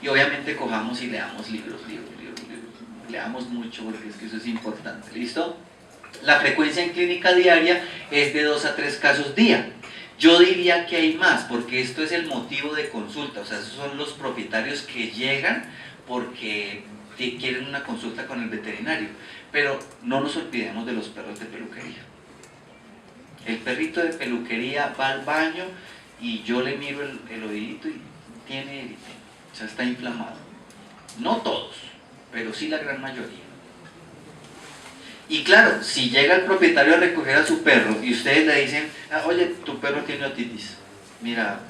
Y obviamente cojamos y leamos libros. Leamos mucho porque es que eso es importante. ¿Listo? La frecuencia en clínica diaria es de 2 a 3 casos día. Yo diría que hay más, porque esto es el motivo de consulta, o sea, esos son los propietarios que llegan porque quieren una consulta con el veterinario. Pero no nos olvidemos de los perros de peluquería. El perrito de peluquería va al baño y yo le miro el oídito y tiene eritema, o sea, está inflamado. No todos, pero sí la gran mayoría. Y claro, si llega el propietario a recoger a su perro y ustedes le dicen, oye, tu perro tiene otitis, mira,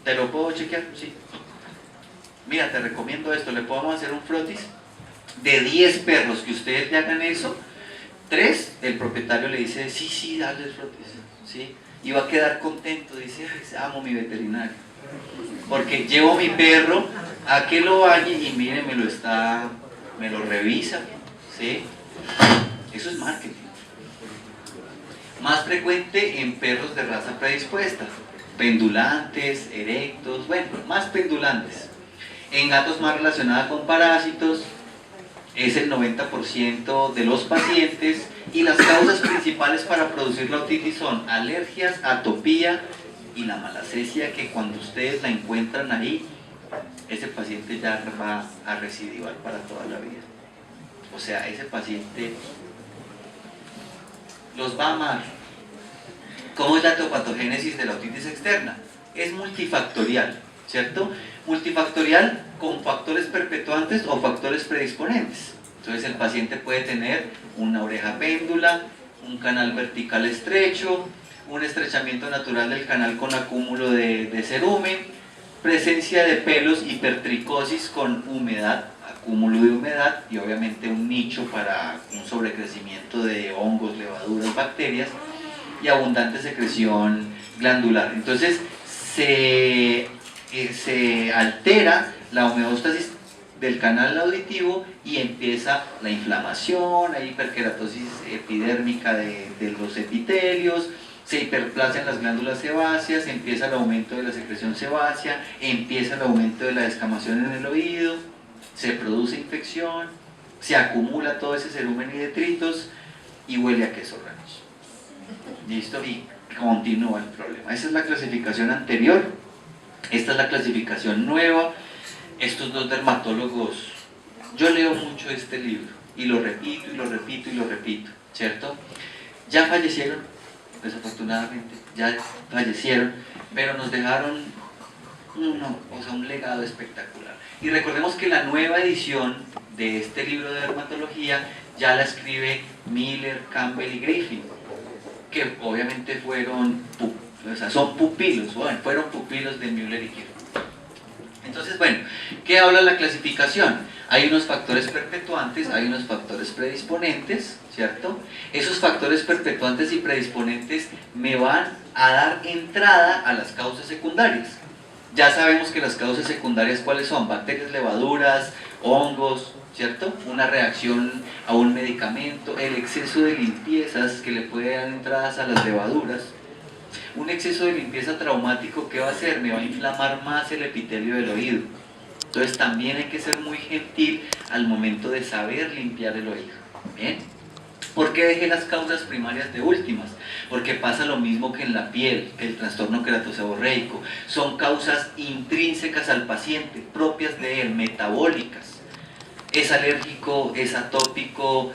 ¿te lo puedo chequear? Sí. Mira, te recomiendo esto, le podemos hacer un frotis. De 10 perros que ustedes le hagan eso, 3, el propietario le dice, sí, dale el frotis, ¿sí? Y va a quedar contento, dice, amo mi veterinario, porque llevo mi perro a que lo bañe y mire, me lo revisa. ¿Sí? Eso es marketing. Más frecuente en perros de raza predispuesta, pendulantes, erectos, bueno, más pendulantes. En gatos más relacionados con parásitos, es el 90% de los pacientes, Y las causas principales para producir la otitis son alergias, atopía y la malacesia, que cuando ustedes la encuentran ahí, ese paciente ya va a recidivar para toda la vida. O sea, ese paciente los va a amar. ¿Cómo es la etiopatogénesis de la otitis externa? Es multifactorial, ¿cierto? Multifactorial con factores perpetuantes o factores predisponentes. Entonces el paciente puede tener una oreja péndula, un canal vertical estrecho, un estrechamiento natural del canal con acúmulo de cerumen, presencia de pelos, hipertricosis con humedad, acúmulo de humedad y obviamente un nicho para un sobrecrecimiento de hongos, levaduras, bacterias y abundante secreción glandular. Entonces se altera la homeostasis del canal auditivo y empieza la inflamación, hay hiperkeratosis epidérmica de los epitelios, se hiperplasian las glándulas sebáceas, empieza el aumento de la secreción sebácea, empieza el aumento de la descamación en el oído, se produce infección, se acumula todo ese cerumen y detritos y huele a queso ranch. ¿Listo? Y continúa el problema. Esa es la clasificación anterior, esta es la clasificación nueva. Estos dos dermatólogos, yo leo mucho este libro y lo repito y lo repito y lo repito, ¿cierto? Ya fallecieron, desafortunadamente, ya fallecieron, pero nos dejaron un legado espectacular. Y recordemos que la nueva edición de este libro de dermatología ya la escribe Miller, Campbell y Griffin, que obviamente son pupilos, fueron pupilos de Müller y Kirchhoff. Entonces, bueno, ¿qué habla la clasificación? Hay unos factores perpetuantes, hay unos factores predisponentes, ¿cierto? Esos factores perpetuantes y predisponentes me van a dar entrada a las causas secundarias. Ya sabemos que las causas secundarias, ¿cuáles son? Bacterias, levaduras, hongos, ¿cierto? Una reacción a un medicamento, el exceso de limpiezas que le puede dar entradas a las levaduras. Un exceso de limpieza traumático, ¿qué va a hacer? Me va a inflamar más el epitelio del oído. Entonces también hay que ser muy gentil al momento de saber limpiar el oído. ¿Bien? ¿Por qué dejé las causas primarias de últimas? Porque pasa lo mismo que en la piel, que el trastorno queratoseborreico. Son causas intrínsecas al paciente, propias de él, metabólicas. Es alérgico, es atópico,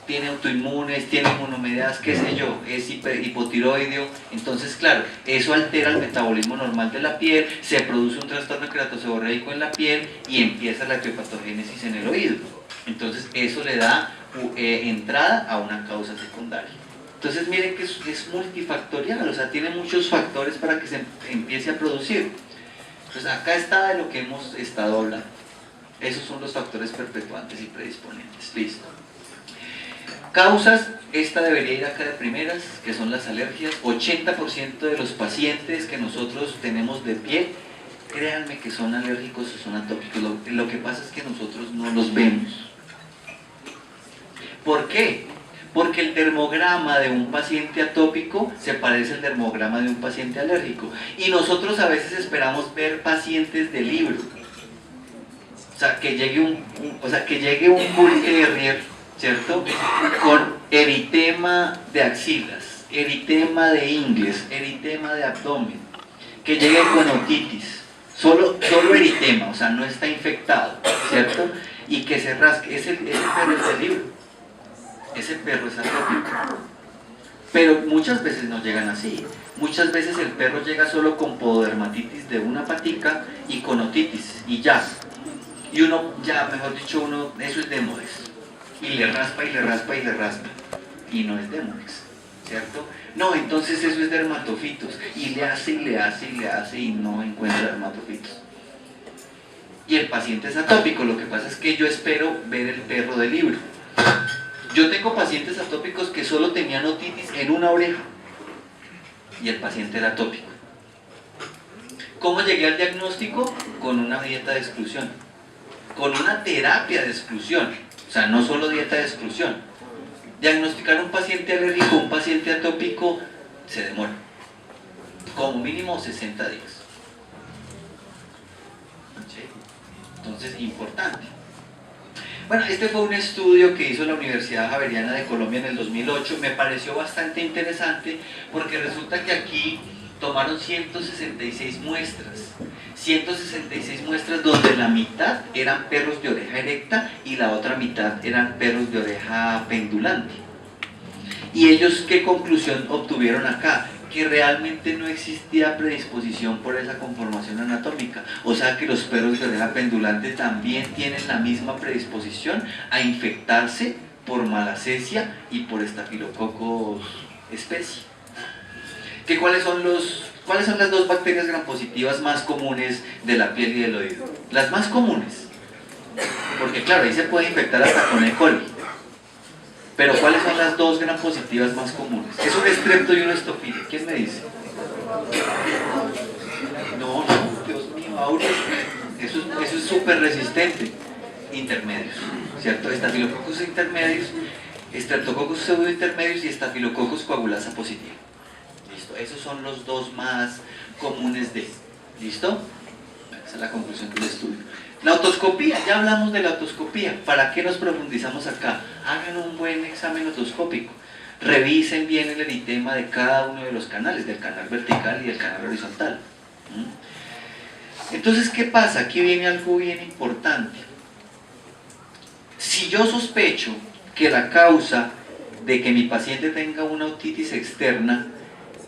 tiene autoinmunes, tiene inmunomedas, qué sé yo, es hipotiroideo. Entonces, claro, eso altera el metabolismo normal de la piel, se produce un trastorno queratoseborreico en la piel y empieza la etiopatogénesis en el oído. Entonces, eso le da entrada a una causa secundaria. Entonces, miren que es multifactorial, o sea, tiene muchos factores para que se empiece a producir. Entonces, acá está de lo que hemos estado hablando. Esos son los factores perpetuantes y predisponentes. Listo. Causas, esta debería ir acá de primeras, que son las alergias. 80% de los pacientes que nosotros tenemos de piel, créanme que son alérgicos o son atópicos. Lo que pasa es que nosotros no los vemos. ¿Por qué? Porque el dermograma de un paciente atópico se parece al dermograma de un paciente alérgico. Y nosotros a veces esperamos ver pacientes de libro. O sea, que llegue un bull terrier, ¿cierto? Con eritema de axilas, eritema de ingles, eritema de abdomen, que llegue con otitis, solo eritema, o sea, no está infectado, ¿cierto? Y que se rasque. Ese perro es de libro, ese perro es atópico. Pero muchas veces no llegan así. Muchas veces el perro llega solo con pododermatitis de una patica y con otitis, y ya. Y uno, ya, mejor dicho, eso es Demodex. Y le raspa y le raspa y le raspa. Y no es Demodex, ¿cierto? No, entonces eso es dermatofitos. Y le hace y le hace y le hace y no encuentra dermatofitos. Y el paciente es atópico. Lo que pasa es que yo espero ver el perro del libro. Yo tengo pacientes atópicos que solo tenían otitis en una oreja. Y el paciente era atópico. ¿Cómo llegué al diagnóstico? Con una dieta de exclusión. Con una terapia de exclusión, o sea, no solo dieta de exclusión. Diagnosticar un paciente alérgico, un paciente atópico, se demora, como mínimo 60 días. ¿Sí? Entonces, importante. Bueno, este fue un estudio que hizo la Universidad Javeriana de Colombia en el 2008, me pareció bastante interesante porque resulta que aquí tomaron 166 muestras, 166 muestras donde la mitad eran perros de oreja erecta y la otra mitad eran perros de oreja pendulante. ¿Y ellos qué conclusión obtuvieron acá? Que realmente no existía predisposición por esa conformación anatómica, o sea que los perros de oreja pendulante también tienen la misma predisposición a infectarse por malacesia y por estafilococos especie. ¿Cuáles son las dos bacterias grampositivas más comunes de la piel y del oído? Las más comunes, porque claro, ahí se puede infectar hasta con E. coli. Pero ¿cuáles son las dos grampositivas más comunes? Es un estrepto y un estofilia. ¿Quién me dice? No, Dios mío, Aurea. Eso es súper resistente. Intermedios, ¿cierto? Estafilococos intermedios, Streptococcus pseudointermedios y Staphylococcus coagulasa positiva. ¿Listo? Esos son los dos más comunes de. ¿Listo? Esa es la conclusión del estudio. La otoscopía, ya hablamos de la otoscopía. ¿Para qué nos profundizamos acá? Hagan un buen examen otoscópico. Revisen bien el eritema de cada uno de los canales, del canal vertical y del canal horizontal. Entonces, ¿qué pasa? Aquí viene algo bien importante. Si yo sospecho que la causa de que mi paciente tenga una otitis externa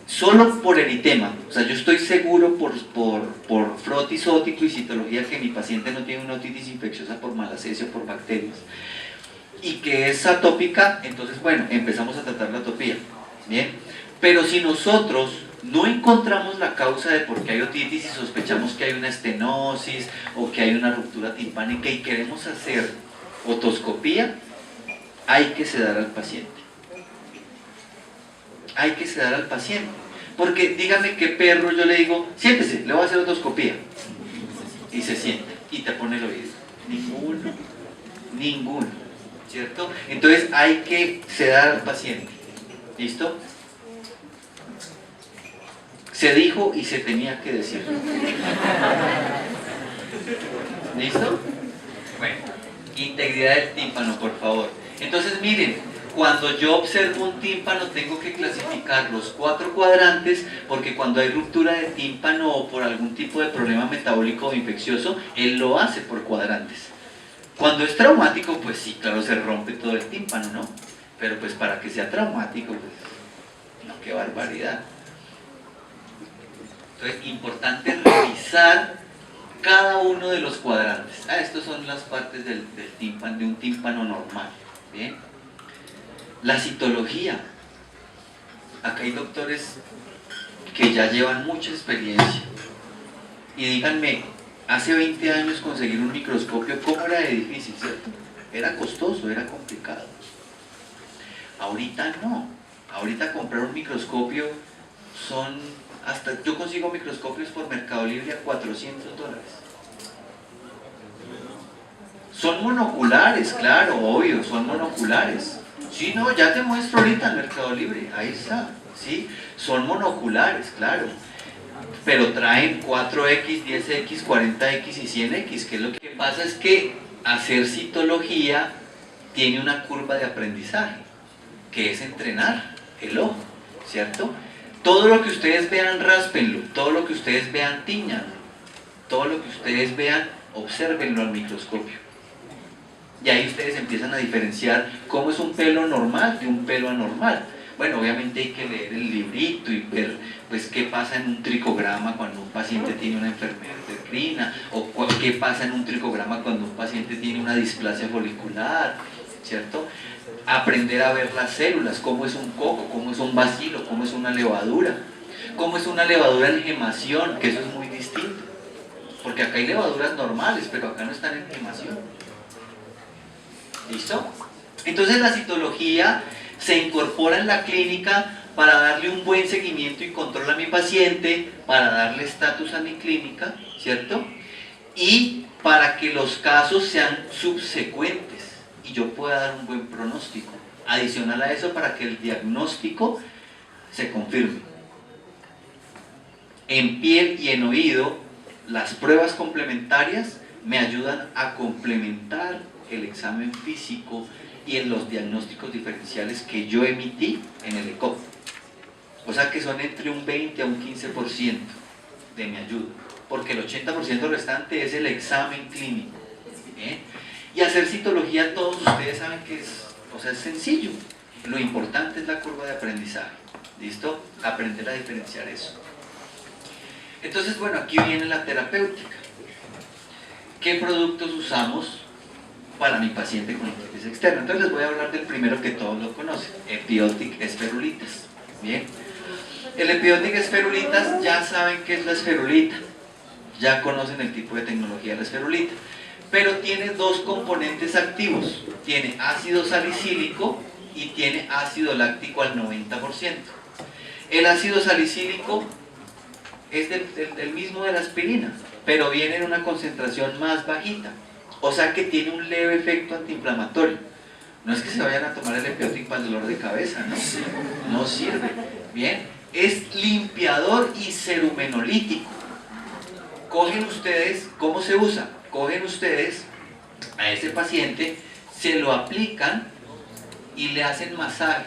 solo por eritema, o sea, yo estoy seguro por frotis ótico y citología que mi paciente no tiene una otitis infecciosa por malacesia o por bacterias y que es atópica, entonces bueno, empezamos a tratar la atopía, ¿bien? Pero si nosotros no encontramos la causa de por qué hay otitis y sospechamos que hay una estenosis o que hay una ruptura timpánica y queremos hacer otoscopía, hay que sedar al paciente. Hay que sedar al paciente, porque dígame qué perro yo le digo, siéntese, le voy a hacer otoscopía, y se sienta, y te pone el oído. Ninguno, ¿cierto? Entonces hay que sedar al paciente, ¿listo? Se dijo y se tenía que decir. ¿Listo? Bueno, integridad del tímpano, por favor. Entonces miren, cuando yo observo un tímpano tengo que clasificar los 4 cuadrantes, porque cuando hay ruptura de tímpano o por algún tipo de problema metabólico o infeccioso, él lo hace por cuadrantes. Cuando es traumático, pues sí, claro, se rompe todo el tímpano, ¿no? Pero pues para que sea traumático, pues, no, qué barbaridad. Entonces, importante revisar cada uno de los cuadrantes. Estas son las partes del tímpano, de un tímpano normal, ¿bien? La citología. Acá hay doctores que ya llevan mucha experiencia. Y díganme, hace 20 años conseguir un microscopio, ¿cómo era de difícil, cierto? Era costoso, era complicado. Ahorita no. Ahorita comprar un microscopio son, hasta yo consigo microscopios por Mercado Libre a $400. Son monoculares, claro, obvio, son monoculares. Sí, no, ya te muestro ahorita en Mercado Libre, ahí está, ¿sí? Son monoculares, claro, pero traen 4X, 10X, 40X y 100X, que es lo que pasa es que hacer citología tiene una curva de aprendizaje, que es entrenar el ojo, ¿cierto? Todo lo que ustedes vean, ráspenlo, todo lo que ustedes vean, tíñanlo, todo lo que ustedes vean, obsérvenlo al microscopio. Y ahí ustedes empiezan a diferenciar cómo es un pelo normal de un pelo anormal. Bueno, obviamente hay que leer el librito y ver pues, qué pasa en un tricograma cuando un paciente tiene una enfermedad endocrina, o qué pasa en un tricograma cuando un paciente tiene una displasia folicular, ¿cierto? Aprender a ver las células, cómo es un coco, cómo es un bacilo, cómo es una levadura en gemación, que eso es muy distinto, porque acá hay levaduras normales, pero acá no están en gemación. ¿Listo? Entonces la citología se incorpora en la clínica para darle un buen seguimiento y control a mi paciente, para darle estatus a mi clínica, ¿cierto? Y para que los casos sean subsecuentes y yo pueda dar un buen pronóstico. Adicional a eso, para que el diagnóstico se confirme. En piel y en oído, las pruebas complementarias me ayudan a complementar el examen físico y en los diagnósticos diferenciales que yo emití en el ECOG. O sea que son entre un 20 a un 15% de mi ayuda, porque el 80% restante es el examen clínico. ¿Bien? Y hacer citología, todos ustedes saben que es sencillo. Lo importante es la curva de aprendizaje. ¿Listo? Aprender a diferenciar eso. Entonces, bueno, aquí viene la terapéutica. ¿Qué productos usamos para mi paciente con otitis externa? Entonces les voy a hablar del primero que todos lo conocen, Epiotic esferulitas. Bien. El Epiotic esferulitas, ya saben qué es la esferulita. Ya conocen el tipo de tecnología de la esferulita. Pero tiene dos componentes activos. Tiene ácido salicílico y tiene ácido láctico al 90%. El ácido salicílico es el mismo de la aspirina, pero viene en una concentración más bajita. O sea que tiene un leve efecto antiinflamatorio. No es que se vayan a tomar el Epiotic para el dolor de cabeza, no sirve. Bien, es limpiador y cerumenolítico. Cogen ustedes, ¿cómo se usa? Cogen ustedes a ese paciente, se lo aplican y le hacen masaje,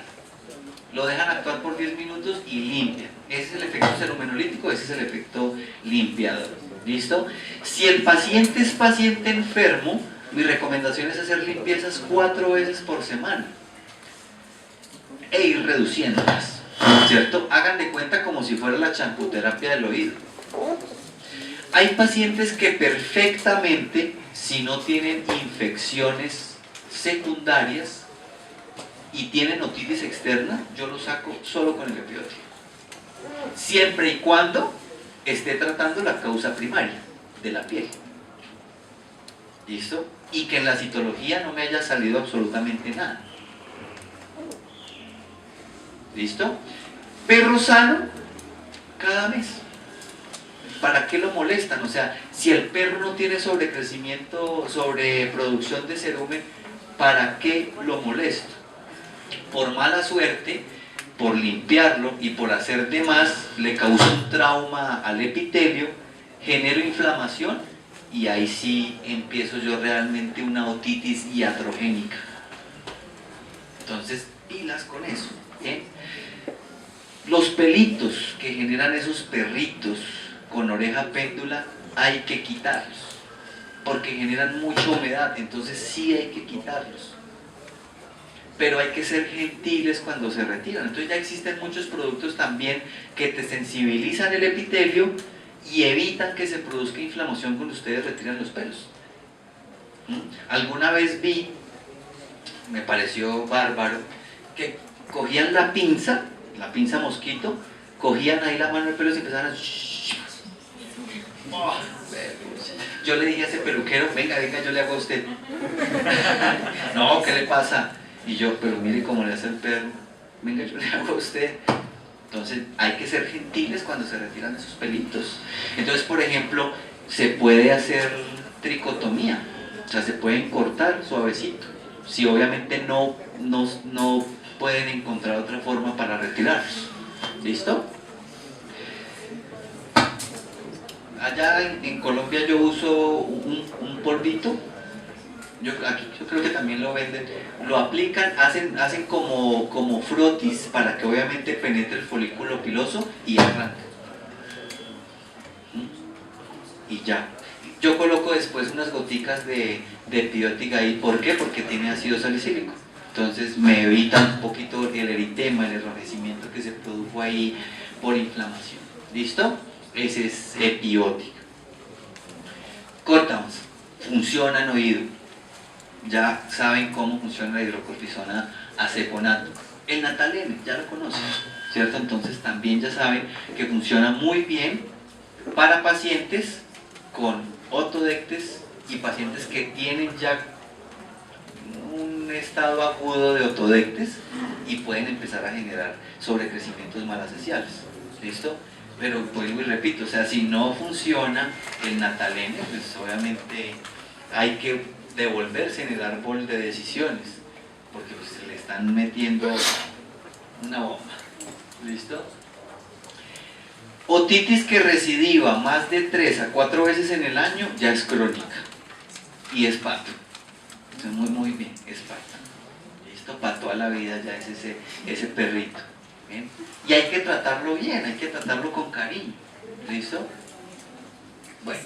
lo dejan actuar por 10 minutos y limpian. Ese es el efecto cerumenolítico, ese es el efecto limpiador. ¿Listo? Si el paciente es paciente enfermo, mi recomendación es hacer limpiezas 4 veces por semana e ir reduciéndolas, ¿cierto? Hagan de cuenta como si fuera la champoterapia del oído. Hay pacientes que perfectamente, si no tienen infecciones secundarias y tienen otitis externa, yo lo saco solo con el Epiotic, siempre y cuando esté tratando la causa primaria de la piel. ¿Listo? Y que en la citología no me haya salido absolutamente nada. ¿Listo? Perro sano cada mes. ¿Para qué lo molestan? O sea, si el perro no tiene sobrecrecimiento, sobreproducción de cerumen, ¿para qué lo molesto? Por mala suerte, por limpiarlo y por hacer de más, le causa un trauma al epitelio, genero inflamación y ahí sí empiezo yo realmente una otitis iatrogénica. Entonces, pilas con eso. ¿Bien? Los pelitos que generan esos perritos con oreja péndula hay que quitarlos, porque generan mucha humedad, entonces sí hay que quitarlos. Pero hay que ser gentiles cuando se retiran. Entonces ya existen muchos productos también que te sensibilizan el epitelio y evitan que se produzca inflamación cuando ustedes retiran los pelos. Alguna vez vi, me pareció bárbaro, que cogían la pinza mosquito, cogían ahí la mano del pelo y empezaban a... Oh, yo le dije a ese peluquero, venga, yo le hago a usted. No, ¿qué le pasa? Y yo, pero mire cómo le hace el perro, venga, yo le hago a usted. Entonces hay que ser gentiles cuando se retiran esos pelitos. Entonces, por ejemplo, se puede hacer tricotomía, o sea, se pueden cortar suavecito, si obviamente no pueden encontrar otra forma para retirarlos. ¿Listo? Allá en Colombia yo uso un polvito, yo creo que también lo venden, lo aplican, hacen como frotis para que obviamente penetre el folículo piloso y arranca. Y ya. Yo coloco después unas goticas de Epiotic ahí. ¿Por qué? Porque tiene ácido salicílico. Entonces me evita un poquito el eritema, el enrojecimiento que se produjo ahí por inflamación. ¿Listo? Ese es Epiotic. Cortamos. Funciona en oído. Ya saben cómo funciona la hidrocortisona aceponato. El natalene, ya lo conocen, ¿cierto? Entonces también ya saben que funciona muy bien para pacientes con otodectes y pacientes que tienen ya un estado agudo de otodectes y pueden empezar a generar sobrecrecimientos malacenciales. ¿Listo? Pero vuelvo y repito, o sea, si no funciona el natalene, pues obviamente hay que devolverse en el árbol de decisiones, porque pues, se le están metiendo una bomba. ¿Listo? Otitis que recidiva más de 3 a 4 veces en el año ya es crónica y es pato. Entonces, muy bien, Espartano. Listo, para toda la vida ya es ese perrito. ¿Bien? Y hay que tratarlo bien, hay que tratarlo con cariño. ¿Listo? Bueno.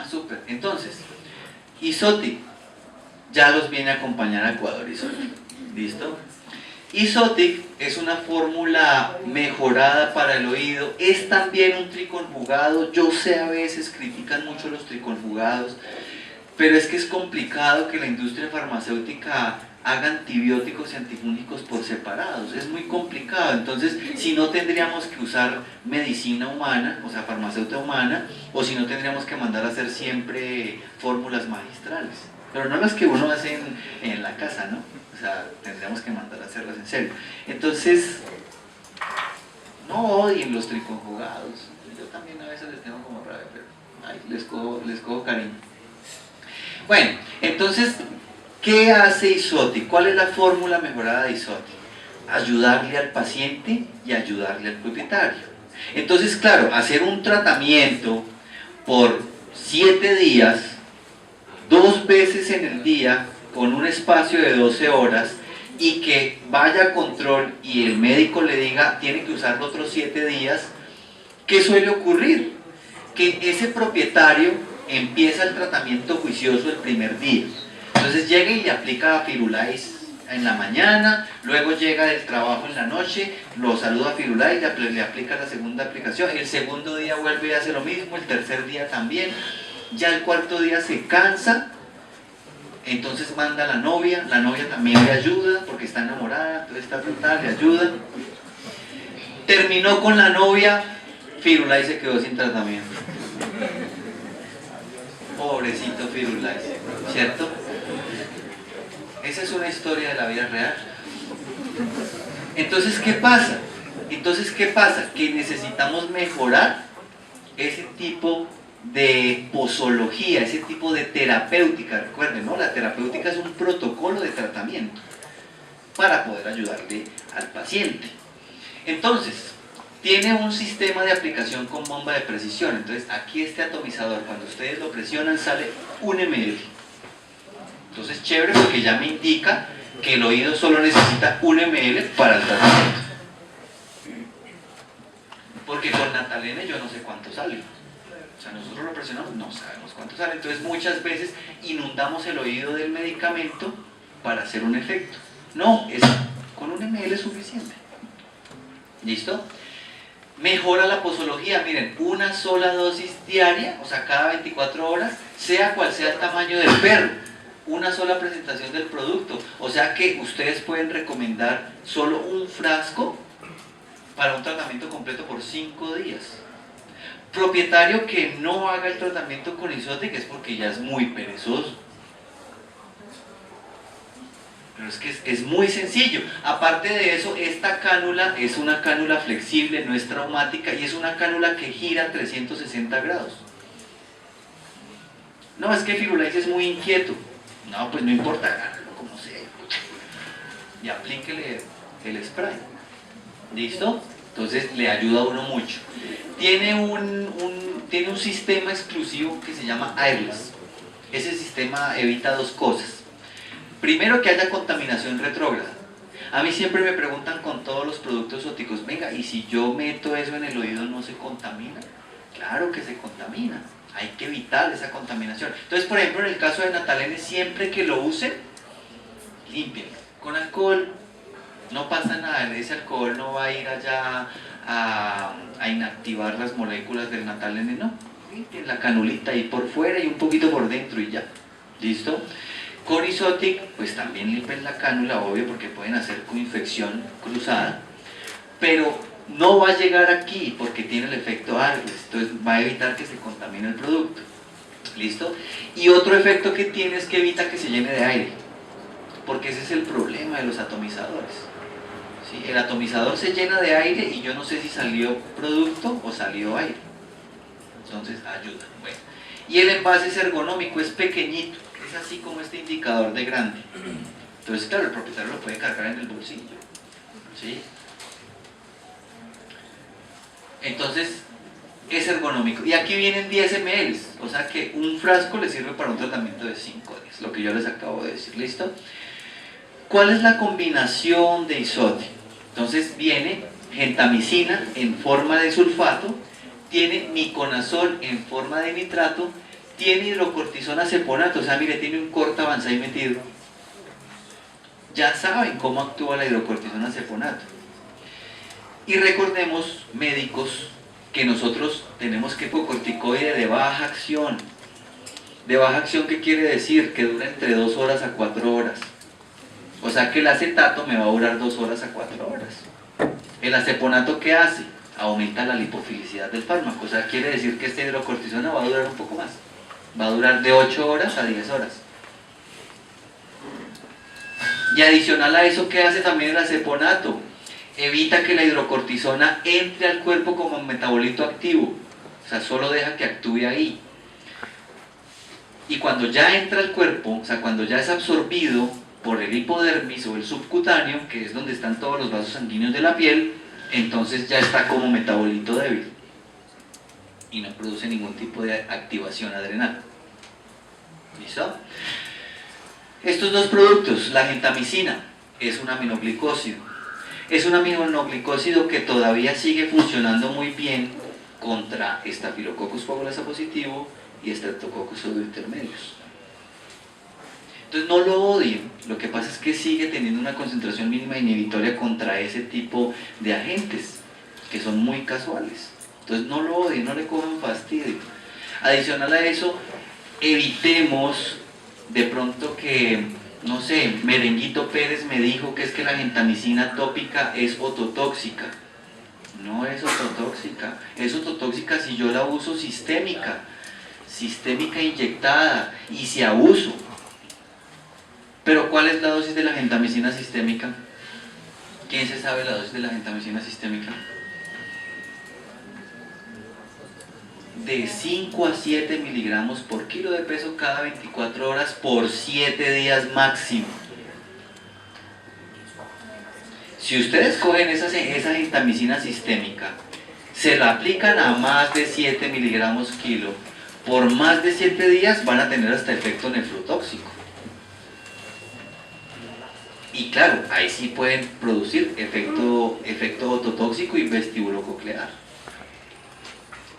Súper. Entonces, Isotic ya los viene a acompañar a Ecuador Isotic. ¿Listo? Isotic es una fórmula mejorada para el oído, es también un triconjugado. Yo sé, a veces critican mucho los triconjugados, pero es que es complicado que la industria farmacéutica haga antibióticos y antifúngicos por separados, es muy complicado. Entonces, si no, tendríamos que usar medicina humana, o sea, farmacéutica humana, o si no, tendríamos que mandar a hacer siempre fórmulas magistrales, pero no las que uno hace en la casa, ¿no? O sea, tendríamos que mandar a hacerlas en serio. Entonces, no odien los triconjugados. Yo también a veces les tengo como rabia, pero ay, les cojo cariño. Bueno, entonces, ¿qué hace Isotic? ¿Cuál es la fórmula mejorada de Isotic? Ayudarle al paciente y ayudarle al propietario. Entonces, claro, hacer un tratamiento por 7 días, 2 veces en el día, con un espacio de 12 horas, y que vaya a control y el médico le diga tiene que usarlo otros 7 días, ¿qué suele ocurrir? Que ese propietario empieza el tratamiento juicioso el primer día. Entonces llega y le aplica Firulais en la mañana, luego llega del trabajo en la noche, lo saluda a Firulais, le aplica la segunda aplicación, el segundo día vuelve y hace lo mismo, el tercer día también, ya el cuarto día se cansa. Entonces manda a la novia también le ayuda porque está enamorada, entonces está total, le ayuda. Terminó con la novia, Firulais se quedó sin tratamiento. Pobrecito Firulais, ¿cierto? Esa es una historia de la vida real. Entonces, ¿qué pasa? Que necesitamos mejorar ese tipo de posología, ese tipo de terapéutica. Recuerden, ¿no? La terapéutica es un protocolo de tratamiento para poder ayudarle al paciente. Entonces, tiene un sistema de aplicación con bomba de precisión. Entonces, aquí este atomizador, cuando ustedes lo presionan, sale 1 ml. Entonces, chévere, porque ya me indica que el oído solo necesita 1 ml para el tratamiento. Porque con Natalene yo no sé cuánto sale. O sea, nosotros lo presionamos, no sabemos cuánto sale. Entonces muchas veces inundamos el oído del medicamento para hacer un efecto. No, con 1 ml es suficiente. ¿Listo? Mejora la posología. Miren, una sola dosis diaria, o sea, cada 24 horas, sea cual sea el tamaño del perro. Una sola presentación del producto. O sea que ustedes pueden recomendar solo un frasco para un tratamiento completo por 5 días. Propietario que no haga el tratamiento con Isotic es porque ya es muy perezoso. Pero es que es muy sencillo. Aparte de eso, esta cánula es una cánula flexible, no es traumática, y es una cánula que gira a 360 grados. No, es que Firulais es muy inquieto. No, pues no importa, hágalo como sea. Y aplíquele el spray. ¿Listo? Entonces le ayuda a uno mucho. Tiene un sistema exclusivo que se llama Airless. Ese sistema evita 2 cosas. Primero, que haya contaminación retrógrada. A mí siempre me preguntan con todos los productos óticos, venga, ¿y si yo meto eso en el oído no se contamina? Claro que se contamina. Hay que evitar esa contaminación. Entonces, por ejemplo, en el caso de Natalene, siempre que lo usen, limpien con alcohol. No pasa nada, ese alcohol no va a ir allá a inactivar las moléculas del Natalene, no. Limpien la canulita ahí por fuera y un poquito por dentro y ya. ¿Listo? Con Isotic, pues también limpien la cánula, obvio, porque pueden hacer con infección cruzada, pero no va a llegar aquí porque tiene el efecto Airless, entonces va a evitar que se contamine el producto. ¿Listo? Y otro efecto que tiene es que evita que se llene de aire, porque ese es el problema de los atomizadores. ¿Sí? El atomizador se llena de aire y yo no sé si salió producto o salió aire. Entonces ayuda. Bueno. Y el envase es ergonómico, es pequeñito, es así como este indicador de grande. Entonces, claro, el propietario lo puede cargar en el bolsillo. ¿Sí? Entonces, es ergonómico. Y aquí vienen 10 ml. O sea que un frasco le sirve para un tratamiento de 5 días, lo que yo les acabo de decir, ¿listo? ¿Cuál es la combinación de isodio? Entonces viene gentamicina en forma de sulfato, tiene miconazol en forma de nitrato, tiene hidrocortisona ceponato, o sea, mire, tiene un cortavanz ahí metido. Ya saben cómo actúa la hidrocortisona ceponato. Y recordemos, médicos, que nosotros tenemos kepocorticoide de baja acción. ¿De baja acción qué quiere decir? Que dura entre 2 horas a 4 horas. O sea que el acetato me va a durar 2 horas a 4 horas. ¿El aceponato qué hace? Aumenta la lipofilicidad del fármaco. O sea, quiere decir que esta hidrocortisona va a durar un poco más. Va a durar de 8 horas a 10 horas. Y adicional a eso, ¿qué hace también el aceponato? Evita que la hidrocortisona entre al cuerpo como un metabolito activo. O sea, solo deja que actúe ahí. Y cuando ya entra al cuerpo, o sea, cuando ya es absorbido por el hipodermis o el subcutáneo, que es donde están todos los vasos sanguíneos de la piel, entonces ya está como metabolito débil y no produce ningún tipo de activación adrenal. ¿Listo? Estos dos productos, la gentamicina es un aminoglicósido. Es un aminoglicósido que todavía sigue funcionando muy bien contra Staphylococcus coagulasa positivo y Streptococcus pseudointermedios. Entonces no lo odien, lo que pasa es que sigue teniendo una concentración mínima inhibitoria contra ese tipo de agentes, que son muy casuales. Entonces no lo odien, no le cojan fastidio. Adicional a eso, evitemos de pronto que, no sé, Merenguito Pérez me dijo que es que la gentamicina tópica es ototóxica. No es ototóxica, es ototóxica si yo la uso sistémica inyectada y si abuso. Pero ¿cuál es la dosis de la gentamicina sistémica? ¿Quién se sabe la dosis de la gentamicina sistémica? De 5 a 7 miligramos por kilo de peso cada 24 horas por 7 días máximo. Si ustedes cogen esa gentamicina sistémica, se la aplican a más de 7 miligramos kilo, por más de 7 días van a tener hasta efecto nefrotóxico. Y claro, ahí sí pueden producir efecto ototóxico y vestibulococlear.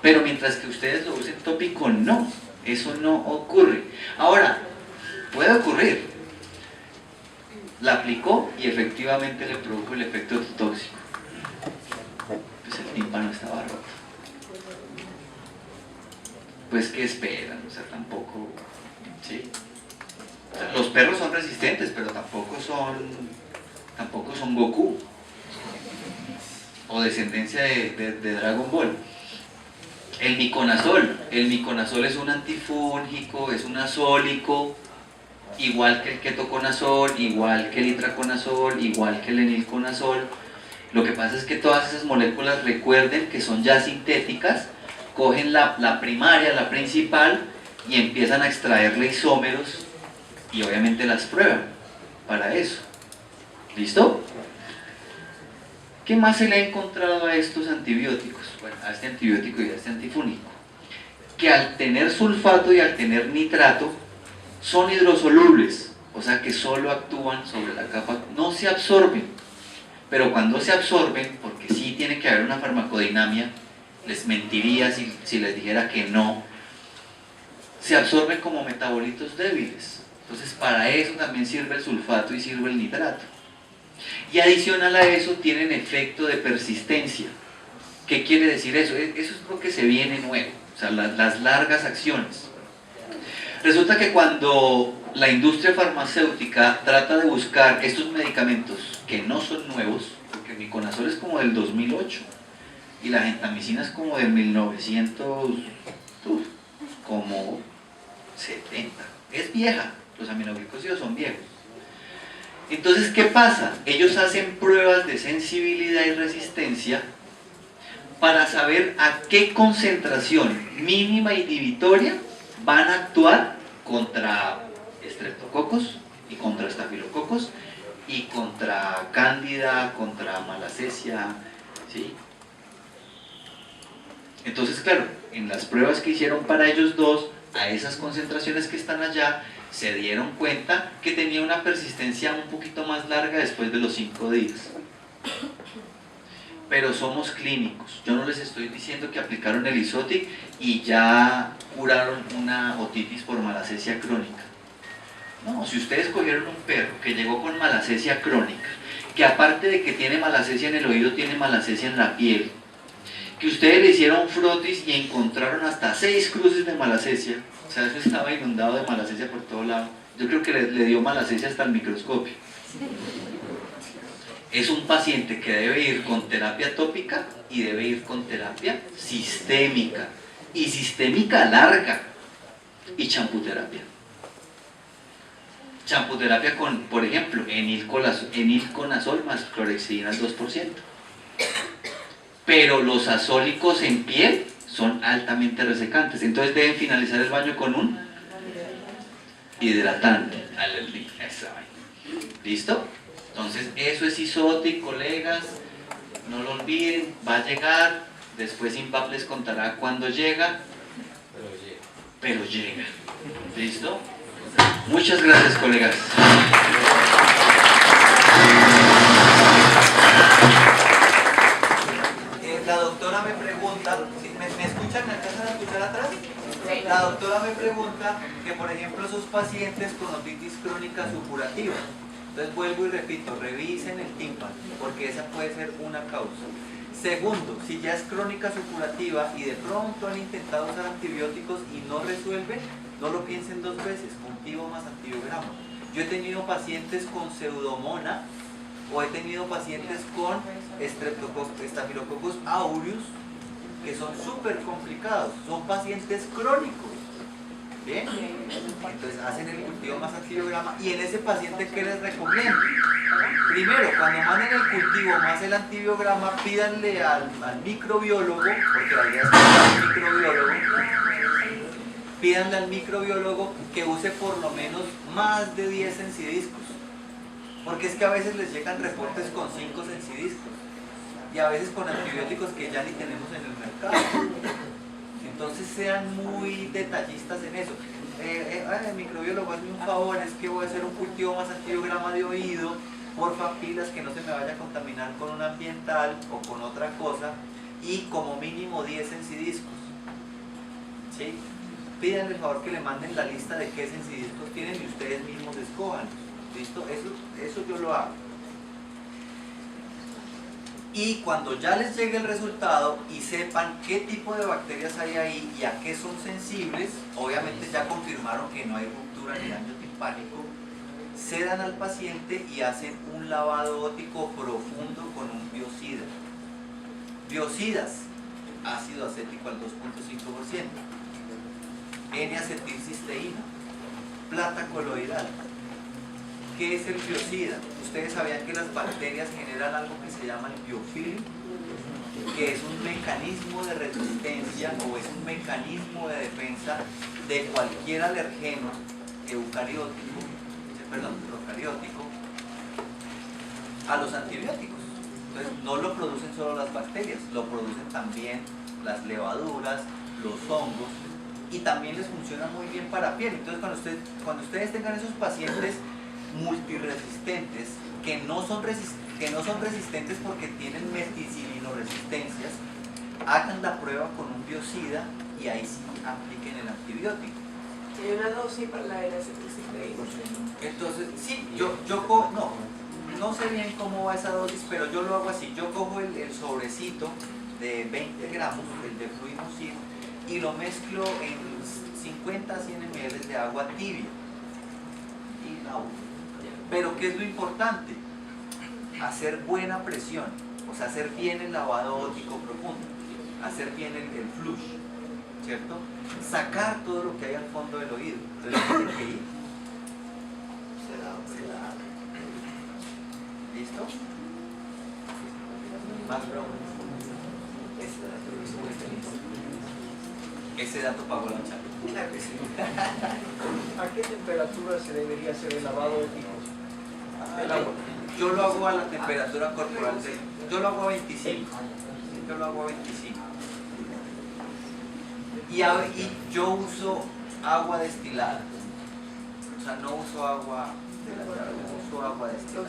Pero mientras que ustedes lo usen tópico, no, eso no ocurre. Ahora, puede ocurrir. La aplicó y efectivamente le produjo el efecto ototóxico. Pues el tímpano estaba roto. Pues ¿qué esperan? O sea, tampoco, ¿sí? O sea, los perros son resistentes, pero tampoco son Goku o descendencia de Dragon Ball. El miconazol es un antifúngico, es un azólico, igual que el ketoconazol, igual que el itraconazol, igual que el enilconazol. Lo que pasa es que todas esas moléculas, recuerden que son ya sintéticas, cogen la primaria, la principal, y empiezan a extraerle isómeros y obviamente las prueban para eso. ¿Listo? ¿Qué más se le ha encontrado a estos antibióticos? Bueno, a este antibiótico y a este antifúngico. Que al tener sulfato y al tener nitrato, son hidrosolubles, o sea que solo actúan sobre la capa, no se absorben. Pero cuando se absorben, porque sí tiene que haber una farmacodinamia, les mentiría si les dijera que no, se absorben como metabolitos débiles. Entonces para eso también sirve el sulfato y sirve el nitrato. Y adicional a eso tienen efecto de persistencia. ¿Qué quiere decir eso? Eso es lo que se viene nuevo, o sea, las largas acciones. Resulta que cuando la industria farmacéutica trata de buscar estos medicamentos que no son nuevos, porque el miconazol es como del 2008 y la gentamicina es como del 1900, como 70, es vieja, los aminoglicósidos son viejos. Entonces, ¿qué pasa? Ellos hacen pruebas de sensibilidad y resistencia para saber a qué concentración mínima inhibitoria van a actuar contra estreptococos y contra estafilococos y contra cándida, contra malacesia, ¿sí? Entonces, claro, en las pruebas que hicieron para ellos dos, a esas concentraciones que están allá, se dieron cuenta que tenía una persistencia un poquito más larga después de los 5 días. Pero somos clínicos. Yo no les estoy diciendo que aplicaron el Isotic y ya curaron una otitis por malacesia crónica. No, si ustedes cogieron un perro que llegó con malacesia crónica, que aparte de que tiene malacesia en el oído, tiene malacesia en la piel, que ustedes le hicieron frotis y encontraron hasta 6 cruces de malacesia, o sea, eso estaba inundado de malacesia por todo lado. Yo creo que le dio malacesia hasta el microscopio. Es un paciente que debe ir con terapia tópica y debe ir con terapia sistémica, y sistémica larga, y champuterapia. Champuterapia con, por ejemplo, enilconazol más clorhexidina al 2%. Pero los azólicos en piel son altamente resecantes, entonces deben finalizar el baño con un hidratante. ¿Listo? Entonces eso es Isotic, colegas, no lo olviden, va a llegar, después INVAP les contará cuándo llega, pero llega. ¿Listo? Muchas gracias, colegas. La doctora me pregunta, ¿me escuchan? ¿Me alcanzan a escuchar atrás? La doctora me pregunta que, por ejemplo, esos pacientes con otitis crónica supurativa, entonces vuelvo y repito, revisen el tímpano, porque esa puede ser una causa. Segundo, si ya es crónica supurativa y de pronto han intentado usar antibióticos y no resuelven, no lo piensen 2 veces, cultivo más antibiograma. Yo he tenido pacientes con pseudomonas o he tenido pacientes con Staphylococcus aureus que son súper complicados, son pacientes crónicos. ¿Bien? Entonces hacen el cultivo más antibiograma y en ese paciente, ¿qué les recomiendo? Primero, cuando manden el cultivo más el antibiograma, pídanle al microbiólogo, porque la idea es que al microbiólogo, pídanle al microbiólogo que use por lo menos más de 10 sensidiscos, porque es que a veces les llegan reportes con 5 sensidiscos y a veces con antibióticos que ya ni tenemos en el mercado. Entonces sean muy detallistas en eso. El microbiólogo, hazme un favor, es que voy a hacer un cultivo más antibiograma de oído, porfa, pilas, que no se me vaya a contaminar con un ambiental o con otra cosa, y como mínimo 10 sensidiscos. ¿Sí? Pídanle el favor que le manden la lista de qué sensidiscos tienen y ustedes mismos escojan. ¿Listo? Eso yo lo hago. Y cuando ya les llegue el resultado y sepan qué tipo de bacterias hay ahí y a qué son sensibles, obviamente ya confirmaron que no hay ruptura ni daño timpánico, sedan al paciente y hacen un lavado ótico profundo con un biocida. Biocidas, ácido acético al 2.5%, N-acetilcisteína, plata coloidal. ¿Qué es el biocida? Ustedes sabían que las bacterias generan algo que se llama el biofilm, que es un mecanismo de resistencia o es un mecanismo de defensa de cualquier alergeno procariótico a los antibióticos. Entonces no lo producen solo las bacterias, lo producen también las levaduras, los hongos, y también les funciona muy bien para piel. Entonces cuando ustedes tengan esos pacientes multiresistentes que no son resistentes porque tienen meticilinoresistencias, hagan la prueba con un biocida y ahí sí apliquen el antibiótico. ¿Hay una dosis para la N-acetilcisteína? Entonces, sí, no sé bien cómo va esa dosis, pero yo lo hago así. Yo cojo el sobrecito de 20 gramos, el de Fluimucil, y lo mezclo en 50 a 100 ml de agua tibia. Y la uso. Pero ¿qué es lo importante? Hacer buena presión, o sea, hacer bien el lavado ótico profundo, hacer bien el flush, ¿cierto? Sacar todo lo que hay al fondo del oído. Entonces tiene que ir sedado. ¿Listo? Más preguntas. Ese dato pagó la charla. Claro que sí. ¿A qué temperatura se debería hacer el lavado óptico? El agua. Yo lo hago a la temperatura corporal yo lo hago a 25. Yo lo hago a 25. Y yo uso agua destilada. O sea, no uso agua de la llave, uso agua destilada.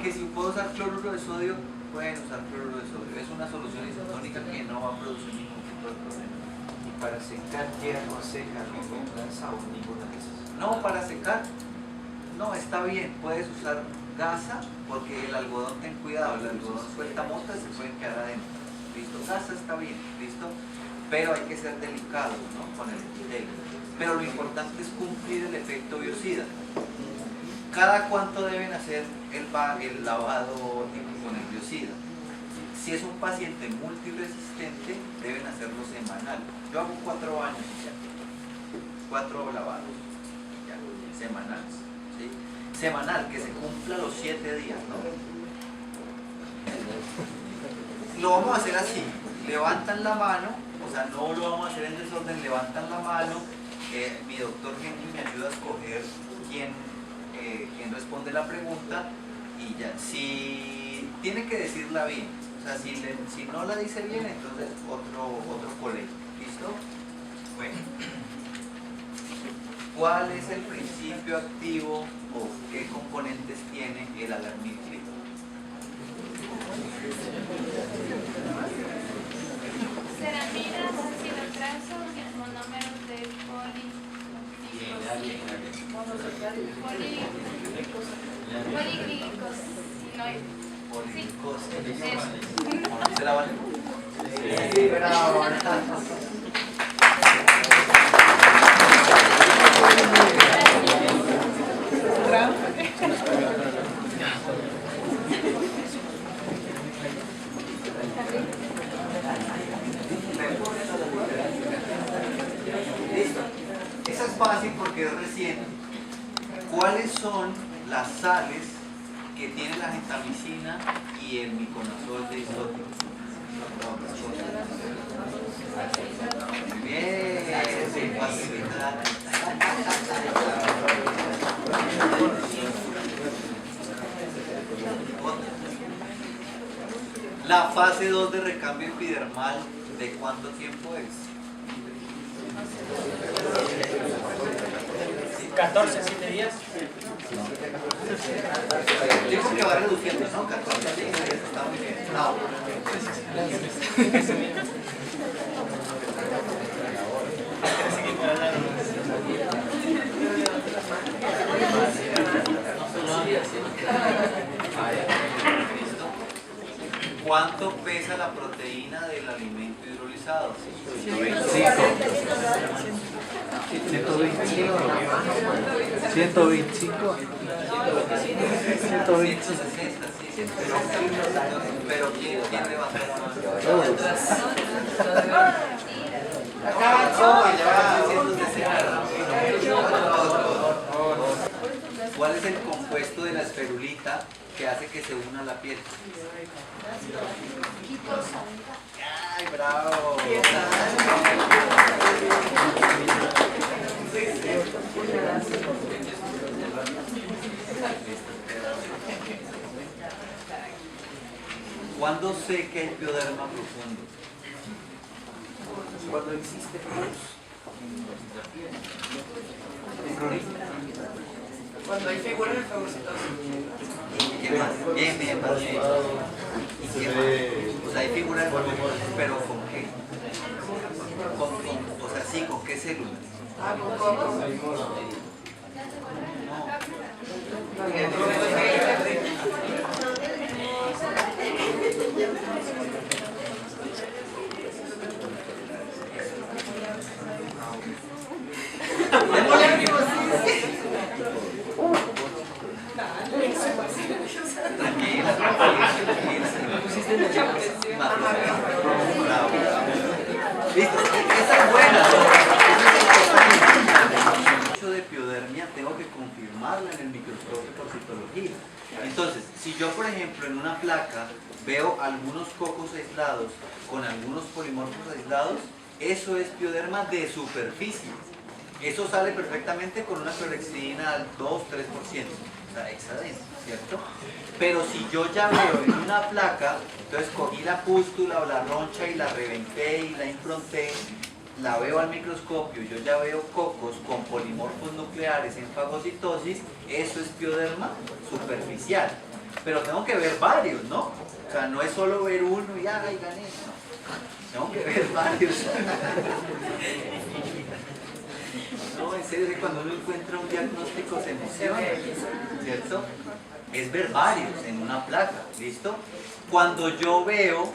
Que si puedo usar cloruro de sodio, pueden usar cloruro de sodio. Es una solución isotónica que no va a producir ningún tipo de problema. Y para secar, ¿qué aconseja? ¿Ningún gasa o ninguna de esas? No, para secar, no, está bien. Puedes usar gasa, porque el algodón, ten cuidado, el algodón suelta motas y se pueden quedar adentro. ¿Listo? Gasa está bien, ¿listo? Pero hay que ser delicado, ¿no? Con el epitelio. Pero lo importante es cumplir el efecto biocida. ¿Cada cuánto deben hacer el lavado con el biocida? Si es un paciente multiresistente, deben hacerlo semanal. Yo hago 4 años y ya. 4 lavados ya, semanales. ¿Sí? Semanal, que se cumpla los 7 días, ¿no? Lo vamos a hacer así. Levantan la mano, o sea, no lo vamos a hacer en desorden, levantan la mano. Mi doctor Henry me ayuda a escoger quién responde la pregunta y ya. Si tiene que decirla bien, o sea, si no la dice bien, entonces otro colegio. ¿Listo? Bueno. ¿Cuál es el principio activo o qué componentes tiene el alarmil clínico? Ceramidas, ácido graso, monómeros de poliglicosinoide. ¿Se la vale? Sí, bravo. Listo. Esa es fácil porque es reciente. ¿Cuáles son las sales que tiene la gentamicina y el miconazol de isótico? Muy bien, sin facilidad. La fase 2 de recambio epidermal, ¿de cuánto tiempo es? 14, 7 días. Digo que va reduciendo, ¿no? 14 días, está muy bien. No. ¿Cuánto pesa la proteína del alimento hidrolizado? 125. 125. 160, sí. Pero ¿quién le va a hacer más? ¿Cuál es el compuesto de la esferulita que hace que se una a la piel? ¡Ay, bravo! ¿Cuándo sé que hay pioderma profundo? Cuando existe pus. Cuando hay figuras de fagocitosis. ¿Qué más? Bien, más bien. ¿Y qué más? O sea, hay figuras de fagocitosis, pero ¿con qué? O sea, sí, ¿con qué células? ¿Listo? Esa es buena. El hecho de piodermia tengo que confirmarla en el microscopio por citología. Entonces, si yo por ejemplo en una placa veo algunos cocos aislados con algunos polimorfos aislados, eso es pioderma de superficie. Eso sale perfectamente con una clorhexidina al 2-3%, o sea, exadensita. ¿cierto? Pero si yo ya veo en una placa, entonces cogí la pústula o la roncha y la reventé y la impronté, la veo al microscopio, yo ya veo cocos con polimorfos nucleares en fagocitosis, eso es pioderma superficial. Pero tengo que ver varios, ¿no? O sea, no es solo ver uno y ¡ay, gané! No, tengo que ver varios. No, en serio, cuando uno encuentra un diagnóstico se emociona, ¿cierto? Es ver varios en una placa, ¿listo? Cuando yo veo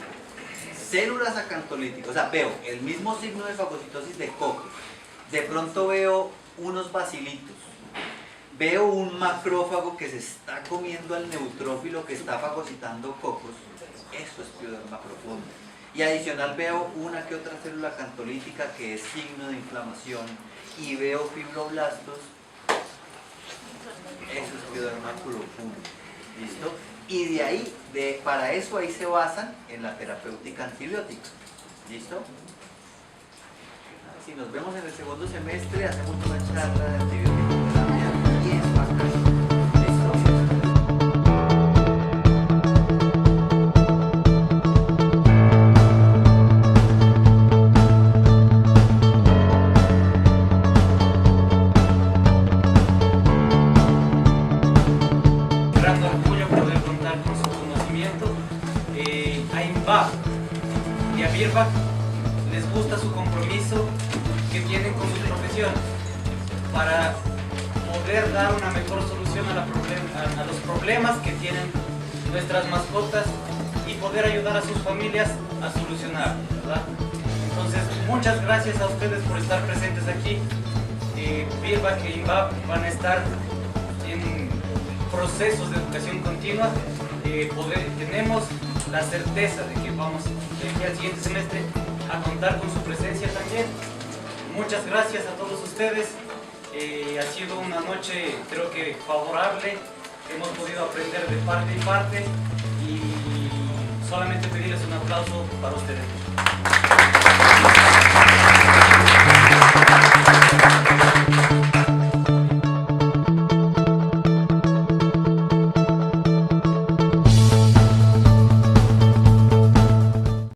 células acantolíticas, o sea, veo el mismo signo de fagocitosis de cocos, de pronto veo unos bacilitos, veo un macrófago que se está comiendo al neutrófilo que está fagocitando cocos, eso es pioderma profundo. Y adicional veo una que otra célula acantolítica que es signo de inflamación y veo fibroblastos, eso es pioderma profundo, ¿listo? Y de ahí, para eso ahí se basan en la terapéutica antibiótica, ¿listo? Si nos vemos en el segundo semestre, hacemos una charla de antibioterapia y es bacán, ¿listo? Y a BIRBAC les gusta su compromiso que tienen con su profesión para poder dar una mejor solución a los problemas que tienen nuestras mascotas y poder ayudar a sus familias a solucionar, ¿verdad? Entonces, muchas gracias a ustedes por estar presentes aquí. BIRBAC e INVAP van a estar en procesos de educación continua. Tenemos la certeza de que vamos de aquí al siguiente semestre a contar con su presencia también. Muchas gracias a todos ustedes. Ha sido una noche, creo que favorable. Hemos podido aprender de parte y parte y solamente pedirles un aplauso para ustedes.